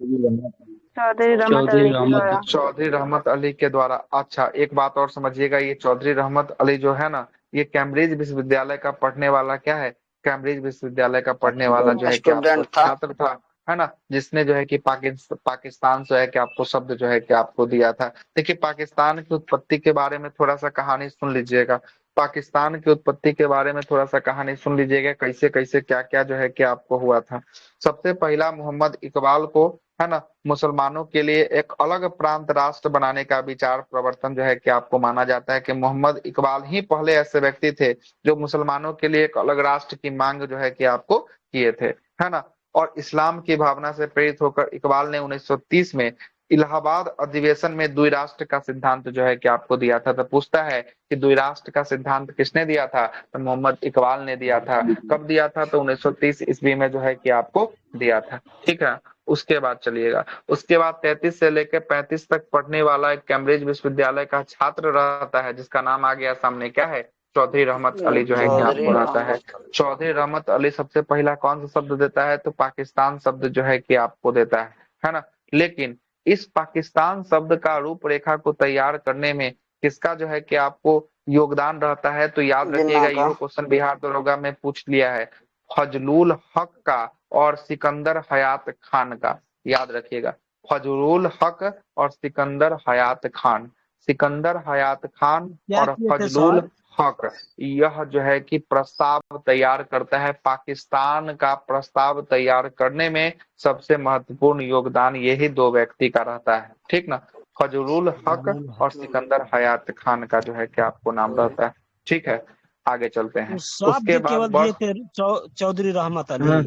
चौधरी रहमत चौधरी अली के रहमत। द्वारा। चौधरी रहमत अली के द्वारा। अच्छा, एक बात और समझिएगा, ये चौधरी रहमत अली जो है ना, ये कैम्ब्रिज विश्वविद्यालय का पढ़ने वाला क्या है, कैम्ब्रिज विश्वविद्यालय का पढ़ने वाला जो है कि आपको स्टूडेंट था। छात्र था, है ना, जिसने जो है कि पाकिस्तान जो है कि आपको शब्द जो है कि आपको दिया था। देखिए, पाकिस्तान की उत्पत्ति के बारे में थोड़ा सा कहानी सुन लीजिएगा, पाकिस्तान की उत्पत्ति के बारे में थोड़ा सा कहानी सुन लीजिएगा, कैसे कैसे क्या क्या जो है कि आपको हुआ था। सबसे पहला मोहम्मद इकबाल को, है ना, मुसलमानों के लिए एक अलग प्रांत राष्ट्र बनाने का विचार प्रवर्तन जो है कि आपको माना जाता है कि मोहम्मद इकबाल ही पहले ऐसे व्यक्ति थे जो मुसलमानों के लिए एक अलग राष्ट्र की मांग जो है कि आपको किए थे, है ना। और इस्लाम की भावना से प्रेरित होकर इकबाल ने 1930 में इलाहाबाद अधिवेशन में द्विराष्ट्र का सिद्धांत जो है कि आपको दिया था। तो पूछता है कि द्विराष्ट्र का सिद्धांत किसने दिया था, तो मोहम्मद इकबाल ने दिया था। कब दिया था, तो 1930 ईस्वी में जो है कि आपको दिया था, ठीक है। उसके बाद चलिएगा, उसके बाद 33 से लेकर 35 तक पढ़ने वाला एक कैम्ब्रिज विश्वविद्यालय का छात्र रहता है, जिसका नाम आ गया सामने, क्या है, चौधरी रहमत अली जो है कि चौधरी आपको रहता है। रहमत अली। चौधरी रहमत अली सबसे पहला कौन सा शब्द देता है, तो पाकिस्तान शब्द जो है कि आपको देता है ना। लेकिन इस पाकिस्तान शब्द का रूपरेखा को तैयार करने में किसका जो है कि आपको योगदान रहता है, तो याद जिन्ना रखिएगा, का। ये क्वेश्चन बिहार दरोगा में पूछ लिया है, फजलुल हक का और सिकंदर हयात खान का, याद रखिएगा, फजलुल हक और सिकंदर हयात खान, सिकंदर हयात खान क्या और किए थे फजलुल सर? हक, यह जो है कि प्रस्ताव तैयार करता है, पाकिस्तान का प्रस्ताव तैयार करने में सबसे महत्वपूर्ण योगदान यही दो व्यक्ति का रहता है, ठीक ना, फजलुल हक और सिकंदर हयात खान का जो है कि आपको नाम रहता है, ठीक है। आगे चलते वो हैं, उसके शब्द बाद केवल दिए थे चौधरी रहमत अली। हाँ।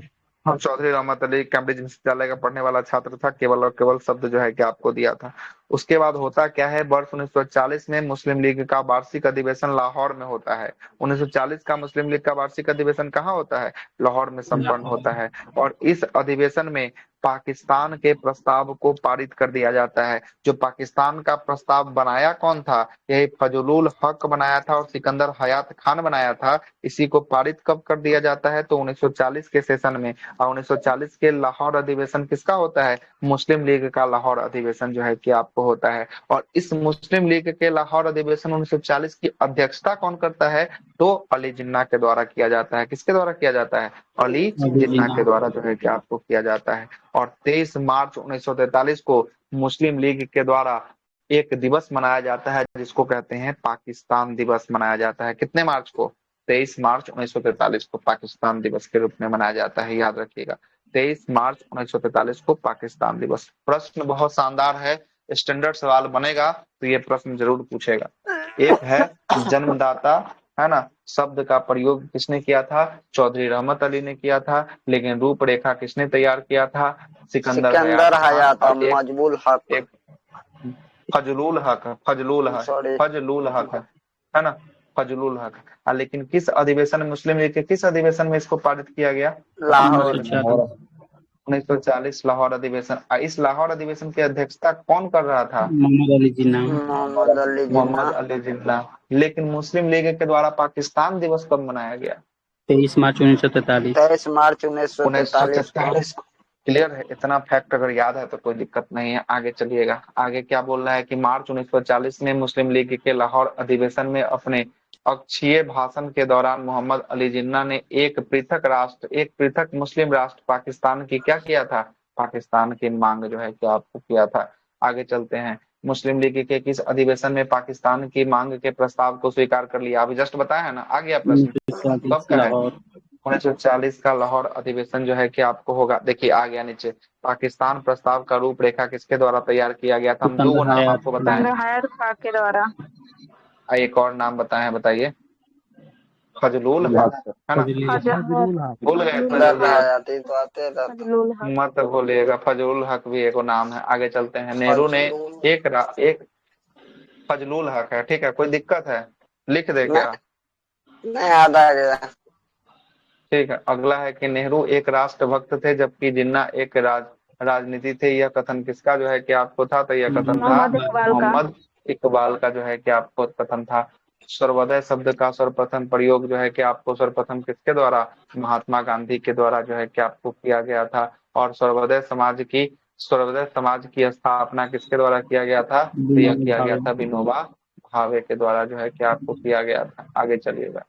हम चौधरी रहमत अली कैम्ब्रिज विश्वविद्यालय का पढ़ने वाला छात्र था, केवल और केवल शब्द जो है कि आपको दिया था। उसके बाद होता क्या है, वर्ष 1940 में मुस्लिम लीग का वार्षिक अधिवेशन लाहौर में होता है। 1940 का मुस्लिम लीग का वार्षिक अधिवेशन कहाँ होता है, लाहौर में संपन्न होता है। और इस अधिवेशन में पाकिस्तान के प्रस्ताव को पारित कर दिया जाता है। जो पाकिस्तान का प्रस्ताव बनाया कौन था, यही फजलुल हक बनाया था और सिकंदर हयात खान बनाया था। इसी को पारित कब कर दिया जाता है, तो 1940 के सेशन में। और 1940 के लाहौर अधिवेशन किसका होता है, मुस्लिम लीग का लाहौर अधिवेशन जो है कि आपको होता है। और इस मुस्लिम लीग के लाहौर अधिवेशन 1940 की अध्यक्षता कौन करता है, तो अली जिन्ना के द्वारा किया जाता है। किसके द्वारा किया जाता है, अली अली जिन्ना जिन्ना। के द्वारा जो है कि आपको किया जाता है। और 23 मार्च 1943 को मुस्लिम लीग के द्वारा एक दिवस मनाया जाता है, जिसको कहते हैं पाकिस्तान दिवस मनाया जाता है। कितने मार्च को, 23 मार्च 1943 को पाकिस्तान दिवस के रूप में मनाया जाता है, याद रखिएगा, 23 मार्च 1943 को पाकिस्तान दिवस। प्रश्न बहुत शानदार है, स्टैंडर्ड सवाल बनेगा तो ये प्रश्न जरूर पूछेगा। एक है जन्मदाता, है ना, शब्द का प्रयोग किसने किया था? चौधरी रहमत अली ने किया था। लेकिन रूपरेखा किसने तैयार किया था? सिकंदर सिकंदर हयात खान। हयात, और मजबूल हक, एक फजलुल हक, फजलुल हक, सॉरी, फजलुल हक है ना, फजलुल हक। लेकिन किस अधिवेशन में, मुस्लिम लीग के किस अधिवेशन में इसको पारित किया गया? लाहौर, 1940 1940 लाहौर अधिवेशन। इस लाहौर अधिवेशन की अध्यक्षता कौन कर रहा था? मोहम्मद अली जिन्ना। मोहम्मद अली जिन्ना। मोहम्मद अली जिन्ना। लेकिन मुस्लिम लीग के द्वारा पाकिस्तान दिवस कब मनाया गया? 23 मार्च 1943। 23 मार्च 1943 को। 1943 को। क्लियर है? इतना फैक्ट अगर याद है तो कोई दिक्कत नहीं है, आगे चलिएगा। आगे क्या बोल रहा है कि मार्च 1940 में मुस्लिम लीग के लाहौर अधिवेशन में अपने अक्षीय भाषण के दौरान मोहम्मद अली जिन्ना ने एक पृथक राष्ट्र, एक पृथक मुस्लिम राष्ट्र पाकिस्तान की क्या किया था? पाकिस्तान की मांग जो है कि आपको किया था। आगे चलते हैं। मुस्लिम लीग के किस अधिवेशन में पाकिस्तान की मांग के प्रस्ताव को स्वीकार कर लिया? अभी जस्ट बताया है ना, आ गया प्रश्न। कब 1940 का है? लाहौर। 1940 का लाहौर अधिवेशन जो है कि आपको होगा। देखिए आ गया नीचे, पाकिस्तान प्रस्ताव का रूपरेखा किसके द्वारा तैयार किया गया था? हम दो सिकंदर नाम हयात आपको बताए हैं। हयात खां के द्वारा। एक और नाम बताए हैं, बताइए। फजलुल हक, है ना? फजलुल हक। भूल गए? सिकंदर हयात, ये तो आते रहता। फजलुल हक। मत भूलिएगा, फजलुल हक भी एक नाम है। आगे चलते हैं। नेहरू ने फजलुल, एक फजलुल हक है, ठीक है, कोई दिक्कत है? लिख दे क्या? नहीं याद आ गया। ठीक है। अगला है कि नेहरू एक राष्ट्रभक्त थे जबकि जिन्ना एक राजनीति थे। यह कथन किसका जो है कि आपको था? तो यह कथन था मोहम्मद इकबाल का। मोहम्मद इकबाल का जो है कि आपको कथन था। सर्वोदय शब्द का सर्वप्रथम प्रयोग जो है कि आपको सर्वप्रथम किसके द्वारा? महात्मा गांधी के द्वारा जो है कि आपको किया गया था। और सर्वोदय समाज की स्थापना किसके द्वारा किया गया था? तो यह किया गया था विनोबा भावे के द्वारा जो है कि आपको किया गया था। आगे चलिएगा।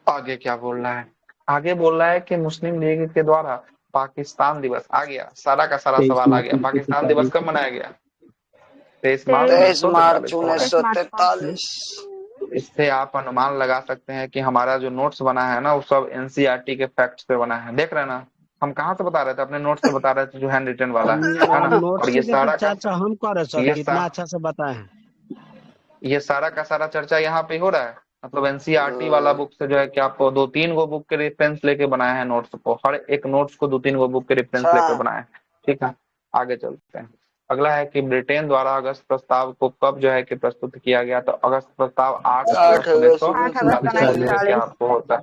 आगे क्या बोल रहा है? आगे बोल रहा है कि मुस्लिम लीग के द्वारा पाकिस्तान दिवस, आ गया सारा का सारा 23 सवाल आ मार्च गया। पाकिस्तान दिवस 1943। कब मनाया गया? 23 23 मार्च मार्च 1943। 1943। इससे आप अनुमान लगा सकते हैं कि हमारा जो नोट्स बना है ना, वो सब एनसीईआरटी के फैक्ट्स पे बना है। देख रहे हैं ना, हम कहाँ से बता रहे थे? अपने नोट्स से बता रहे थे, जो हैंड रिटन वाला है ना। नोट्स और ये के तो सारा का चर्चा हम कर रहे सर, ये कितना अच्छा से बताए हैं। ये सारा का सारा चर्चा यहाँ पे हो रहा है। मतलब एनसीईआरटी वाला बुक से जो है कि आपको 2-3 गो बुक के रेफरेंस लेके बनाए हैं नोट्स को। हर एक नोट्स को 2-3 गो बुक के रेफरेंस लेकर अच्छा, बनाए हैं। ठीक है, आगे चलते हैं। अगला है कि ब्रिटेन द्वारा अगस्त प्रस्ताव को कब जो है कि प्रस्तुत किया गया? तो अगस्त प्रस्ताव 8 8 अगस्त उन्नीस सौ 8 चालीस अगस्त को जो है कि 1940। आपको होता है।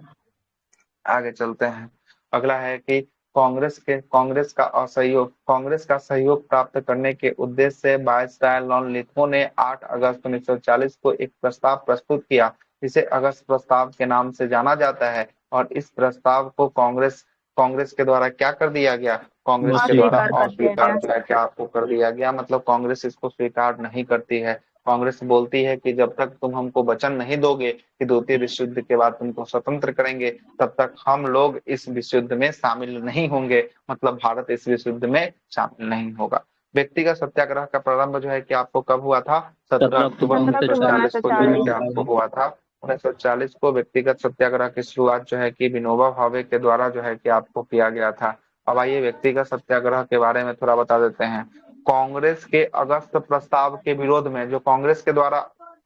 आगे चलते हैं। अगला है कि कांग्रेस का सहयोग प्राप्त करने के उद्देश्य से वायसराय लॉनलिथो ने 8 अगस्त 1940 को एक प्रस्ताव प्रस्तुत किया, जिसे अगस्त प्रस्ताव के नाम से जाना जाता है। और इस प्रस्ताव को कांग्रेस के द्वारा क्या कर दिया गया? कांग्रेस के द्वारा अस्वीकार कर दिया अस्वीकार गया। जो है कि आपको कर दिया गया। मतलब कांग्रेस इसको स्वीकार नहीं करती है। कांग्रेस बोलती है कि जब तक तुम हमको वचन नहीं दोगे कि द्वितीय विश्व युद्ध के बाद तुमको स्वतंत्र करेंगे, तब तक हम लोग इस विश्व युद्ध में शामिल नहीं होंगे। मतलब भारत इस विश्व युद्ध में शामिल नहीं होगा। व्यक्तिगत सत्याग्रह का प्रारंभ जो है कि आपको कब हुआ था? 17 अक्टूबर 17 अक्टूबर 1940 को जो है कि 1940। आपको हुआ था। 1940 को व्यक्तिगत सत्याग्रह की शुरुआत जो है कि विनोबा भावे के द्वारा जो है कि आपको किया गया था। अब आइए व्यक्तिगत सत्याग्रह के बारे में थोड़ा बता देते हैं। कांग्रेस के अगस्त प्रस्ताव के विरोध में, जो कांग्रेस के द्वारा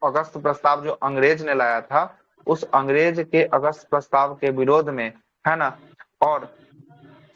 अगस्त प्रस्ताव जो अंग्रेज ने लाया था, उस अंग्रेज के अगस्त प्रस्ताव के विरोध में, है ना, और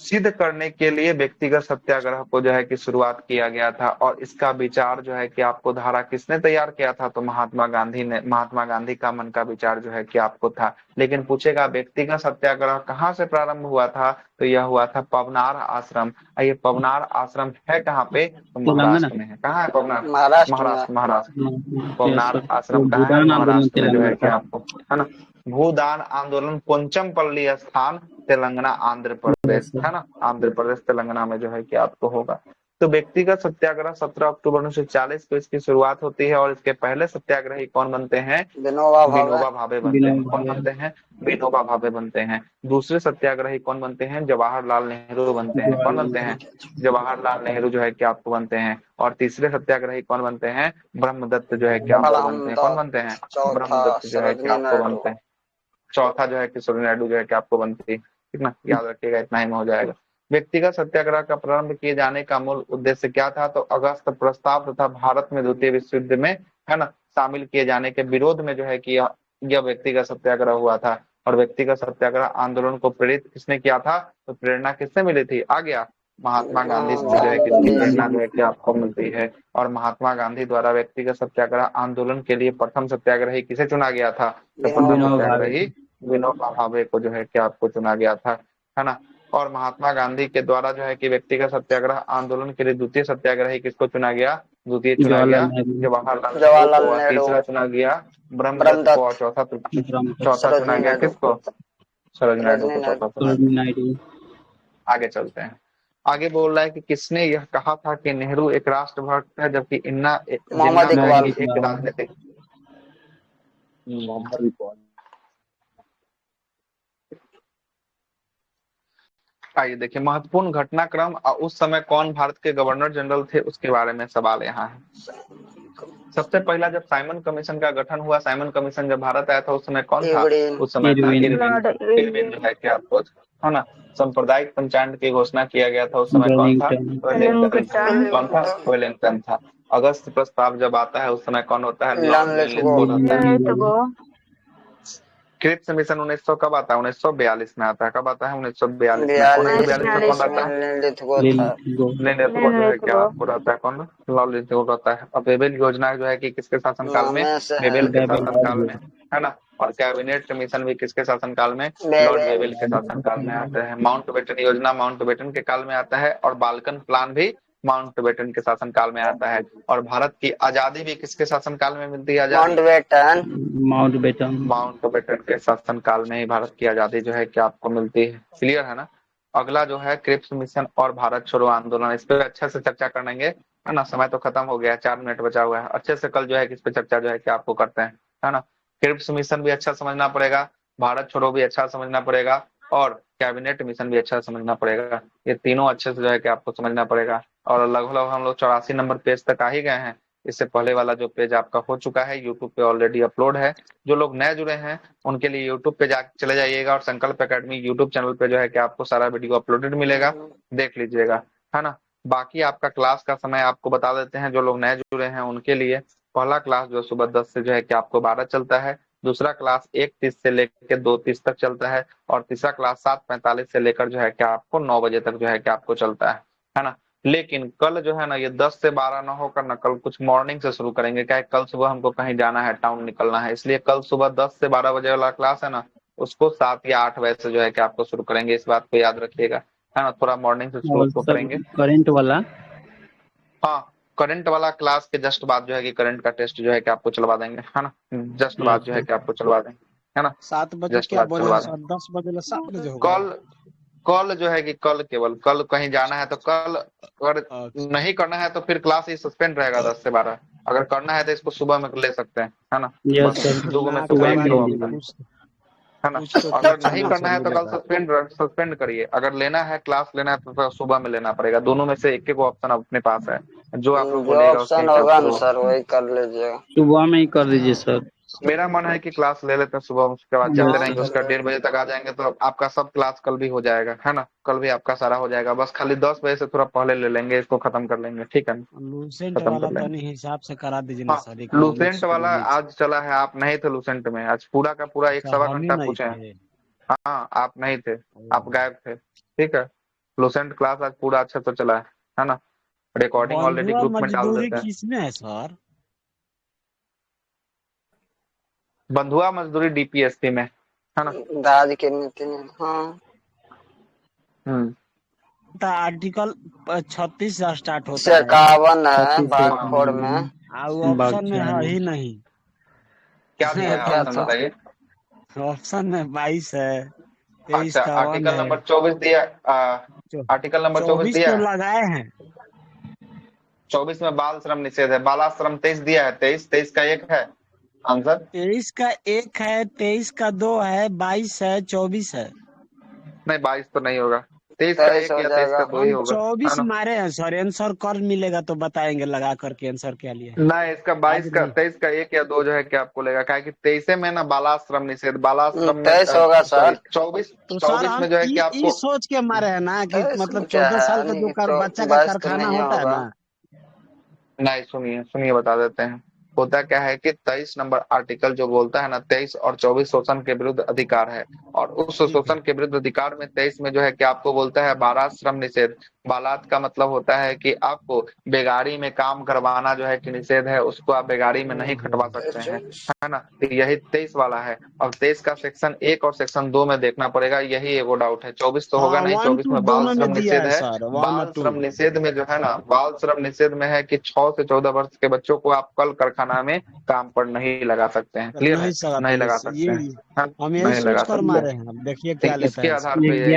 सिद्ध करने के लिए व्यक्तिगत सत्याग्रह को जो है कि शुरुआत किया गया था। और इसका विचार जो है कि आपको धारा किसने तैयार किया था? तो महात्मा गांधी ने। महात्मा गांधी का मन का विचार जो है कि आपको था। लेकिन पूछेगा व्यक्तिगत सत्याग्रह कहाँ से प्रारंभ हुआ था? तो यह हुआ था पवनार आश्रम। ये पवनार आश्रम है कहाँ पे? तो तेलंगाना। महाराष्ट्र में है। कहाँ है पवनार? महाराष्ट्र में। महाराष्ट्र। पवनार आश्रम वो कहाँ है? भूदान आंदोलन महाराष्ट्र में जो है तेलंगाना कि था। आपको, है ना। भूदान आंदोलन पोंचमपल्ली स्थान, तेलंगाना, आंध्र प्रदेश, है ना। आंध्र प्रदेश तेलंगाना में जो है कि आपको होगा। तो व्यक्तिगत सत्याग्रह 17 अक्टूबर 1940 को इसकी शुरुआत होती है। और इसके पहले सत्याग्रही कौन बनते हैं? विनोबा विनोबा भावे। भावे बनते हैं। कौन बनते हैं? विनोबा भावे बनते हैं। दूसरे सत्याग्रही कौन बनते हैं? जवाहरलाल नेहरू बनते हैं। कौन बनते हैं? जवाहरलाल नेहरू जो है कि आपको बनते हैं। और तीसरे सत्याग्रही कौन बनते हैं? ब्रह्मदत्त जो है कि आपको बनते हैं। कौन बनते हैं? चौथा ब्रह्मदत्त जो है कि सरोजनी आपको नायडू। बनते हैं। चौथा जो है कि सरोजिनी नायडू जो है कि आपको बनती है। ठीक ना, याद रखिएगा, इतना ही में हो जाएगा। व्यक्तिगत सत्याग्रह का प्रारंभ किए जाने का मूल उद्देश्य क्या था? तो अगस्त प्रस्ताव तथा भारत में द्वितीय विश्व युद्ध में, है ना, शामिल किए जाने के विरोध में जो है कि यह व्यक्तिगत सत्याग्रह हुआ था। और व्यक्तिगत सत्याग्रह आंदोलन को प्रेरित किसने किया था? तो प्रेरणा किससे मिली थी? आ गया, महात्मा गांधी से जो है कि इसकी प्रेरणा जो है कि आपको मिलती है। और महात्मा गांधी द्वारा व्यक्तिगत सत्याग्रह आंदोलन के लिए प्रथम सत्याग्रही किसे चुना गया था? तो प्रथम विनोबा भावे। सत्याग्रही विनोबा भावे को जो है कि आपको चुना गया था, है ना। और महात्मा गांधी के द्वारा जो है कि व्यक्तिगत सत्याग्रह आंदोलन के लिए द्वितीय सत्याग्रही किसको चुना गया? द्वितीय चुना गया जवाहरलाल नेहरू को, और तीसरा चुना गया ब्रह्मदत्त को, और चौथा चुना गया किसको? सरोजिनी नायडू को चौथा चुना गया। आगे चलते हैं। आगे बोल रहा है कि किसने यह कहा था कि नेहरू एक राष्ट्रभक्त है जबकि मोहम्मद इकबाल एक राजनीतिक। आइए देखिए, महत्वपूर्ण घटनाक्रम और उस समय कौन भारत के गवर्नर जनरल थे उसके बारे में सवाल यहाँ है। सबसे पहला जब साइमन कमीशन का गठन हुआ, साइमन कमीशन जब भारत आया था उस समय कौन था? उस समय था इरविन जो है कि आपको, है ना, सांप्रदायिक पंचायत की घोषणा किया गया था। उस समय कौन था? कौन था? वेलिंगटन था। अगस्त प्रस्ताव जब आता है उस समय कौन होता है? Lord Lithgow. क्रिप्स मिशन 1900 कब आता है? 1942 में आता है। कब आता है? 1942 में। 1942 में कौन आता है? लिथगो जो है क्या आपको रहता है? कौन? लॉर्ड लिथगो रहता है। अब वेबल योजना जो है कि किसके शासनकाल में? वेबल के शासनकाल में, है ना। और कैबिनेट मिशन भी किसके शासनकाल में? लॉर्ड वेबल के शासनकाल में आता है। माउंटबेटन योजना माउंटबेटन के काल में आता है। और बाल्कन प्लान भी माउंटबेटन के शासनकाल में आता है। और भारत की आजादी भी किसके शासनकाल में मिलती है? आजादी माउंटबेटन के शासनकाल में ही भारत की आजादी जो है कि आपको मिलती है। क्लियर है ना। अगला जो है क्रिप्स मिशन और भारत छोड़ो आंदोलन, इस पे अच्छे से चर्चा करेंगे, है ना। समय तो खत्म हो गया है, 4 मिनट बचा हुआ है। अच्छे से कल जो है कि इस पे चर्चा जो है कि आपको करते हैं, है ना। क्रिप्स मिशन भी अच्छा समझना पड़ेगा, भारत छोड़ो भी अच्छा समझना पड़ेगा, और कैबिनेट मिशन भी अच्छा समझना पड़ेगा। ये तीनों अच्छे से जो है कि आपको समझना पड़ेगा। और लगभग हम लोग 84 नंबर पेज तक आ ही गए हैं। इससे पहले वाला जो पेज आपका हो चुका है यूट्यूब पे ऑलरेडी अपलोड है। जो लोग नए जुड़े हैं उनके लिए यूट्यूब पे चले जाइएगा, और संकल्प एकेडमी यूट्यूब चैनल पे जो है कि आपको सारा वीडियो अपलोडेड मिलेगा, देख लीजिएगा, है ना। बाकी आपका क्लास का समय आपको बता देते हैं। जो लोग नए जुड़े हैं उनके लिए पहला क्लास जो सुबह 10 से जो है कि आपको 12 चलता है। दूसरा क्लास 1:30 से लेकर 2:30 तक चलता है। और तीसरा क्लास 7:45 से लेकर जो है कि आपको 9 बजे तक जो है कि आपको चलता है ना। लेकिन कल जो है ना ये 10 से 12 ना होकर ना कल कुछ मॉर्निंग से शुरू करेंगे। क्या है, कल सुबह हमको कहीं जाना है, टाउन निकलना है, इसलिए कल सुबह 10 से 12 बजे वाला क्लास है ना, उसको 7 या 8 बजे से जो है कि आपको शुरू करेंगे। इस बात को याद रखिएगा, है ना। थोड़ा मॉर्निंग से शुरू उसको करेंगे। करंट वाला, हाँ, करंट वाला क्लास के जस्ट बाद जो है कि करंट का टेस्ट जो है कि आपको चलवा देंगे, है ना। जस्ट बाद जो है कि आपको चलवा देंगे, है ना। 7 बजे जस्ट क्या बाद बोले? चलवा 10 बजे 7 बजे होगा। कल जो है कि कल केवल कल कहीं जाना है तो कल, अगर नहीं करना है तो फिर क्लास ही सस्पेंड रहेगा 10 से 12। अगर करना है तो इसको सुबह में ले सकते हैं, है ना। दो में से कोई एक ऑप्शन, है ना। अगर नहीं करना है तो कल सस्पेंड करिए। अगर लेना है क्लास लेना है तो सुबह में लेना पड़ेगा। दोनों में से एक एक ऑप्शन अपने पास है, जो आप लोग बोलेगा ऑप्शन होगा ना सर वही कर लीजिएगा। सुबह में ही कर दीजिए सर। मेरा मन है कि क्लास ले लेते हैं सुबह, उसके बाद चलते रहेंगे। उसका 1:30 बजे तक आ जाएंगे तो आपका सब क्लास कल भी हो जाएगा, है ना। कल भी आपका सारा हो जाएगा। बस खाली 10 बजे से थोड़ा पहले ले लेंगे, इसको खत्म कर लेंगे, ठीक है। लूसेंट खत्म वाला कर लेंगे। तनी हिसाब से करा दीजिए ना हाँ, सर। लूसेंट वाला आज चला है। आप नहीं थे लूसेंट में, आज पूरा का पूरा 1 सवा घंटा पूछे हैं। हाँ, आप नहीं थे, आप गायब थे, ठीक है। लूसेंट क्लास आज पूरा अच्छा से चला है ना। रिकॉर्डिंग ऑलरेडी ग्रुप में डाल देते हैं। किसमें है सर? बंधुआ मजदूरी डीपीएसपी में, है ना। दाद के नीति में, हाँ। आर्टिकल 36 से स्टार्ट होता है। 51 है भाग 4 में। ऑप्शन में है ही नहीं। क्या दिया है ऑप्शन बताइए? ऑप्शन में 22 है, 23 अच्छा, का आर्टिकल नंबर 24 दिया। आर्टिकल नंबर 24 दिया तो लगाए हैं। 24 में बाल श्रम निषेध है। बालाश्रम 23 दिया है। 23 का 1 है आंसर। 23 का 1 है, 23 का 2 है, 22 है, 24 है। नहीं, 22 तो नहीं होगा। 23 का 23 एक हो या 23 जाएगा। का 2 ही हम होगा, 24 है ना? मारे हैं सर, आंसर कर मिलेगा तो बताएंगे लगा करके आंसर क्या लिए है। नहीं, इसका 22 आज का नहीं 23 का 1 या 2 जो है कि आपको लेगा, क्या कि 23 में ना बालाश्रम निषेध, बालाश्रम में 23 होगा सॉरी सर। 24 तो सर 24 हम में जो है कि ई आपको सोच के मारे हैं ना कि 23 मतलब में क्या 14 साल है, का जो नहीं तो बच्चा का 22 तो कारखाना नहीं होता है होगा। ना। नहीं, सुनिए सुनिए बता देते हैं। होता क्या है कि 23 नंबर आर्टिकल जो बोलता है ना, 23 और 24 शोषण के विरुद्ध अधिकार है, और उस ठीक है। शोषण के विरुद्ध अधिकार में 23 में जो है कि आपको बोलता है बालात श्रम निषेध। बालात का मतलब होता है कि आपको बेगारी में काम करवाना जो है कि निषेध है, उसको आप बेगारी में नहीं खटवा सकते हैं, 24 है ना? तो यही 23 वाला है। अब 23 का सेक्शन 1 और सेक्शन 2 में देखना पड़ेगा, यही एगो डाउट है। 24 तो होगा हाँ नहीं, 1 24 2 में बाल दोनों में श्रम दिया निषेध है है। सर, 1 और बाल 2। श्रम निषेध में जो है ना, बाल श्रम निषेध में है कि 6 से 14 वर्ष के बच्चों को आप कल कारखाना में काम पर नहीं लगा सकते हैं। क्लियर नहीं है? सका नहीं ये लगा सकते हैं, हाँ, हम यही नहीं सोच लगा कर सकते। मारे हैं, अब देखिए तो क्या लेता इसके है आधार आंसर। पे ये यही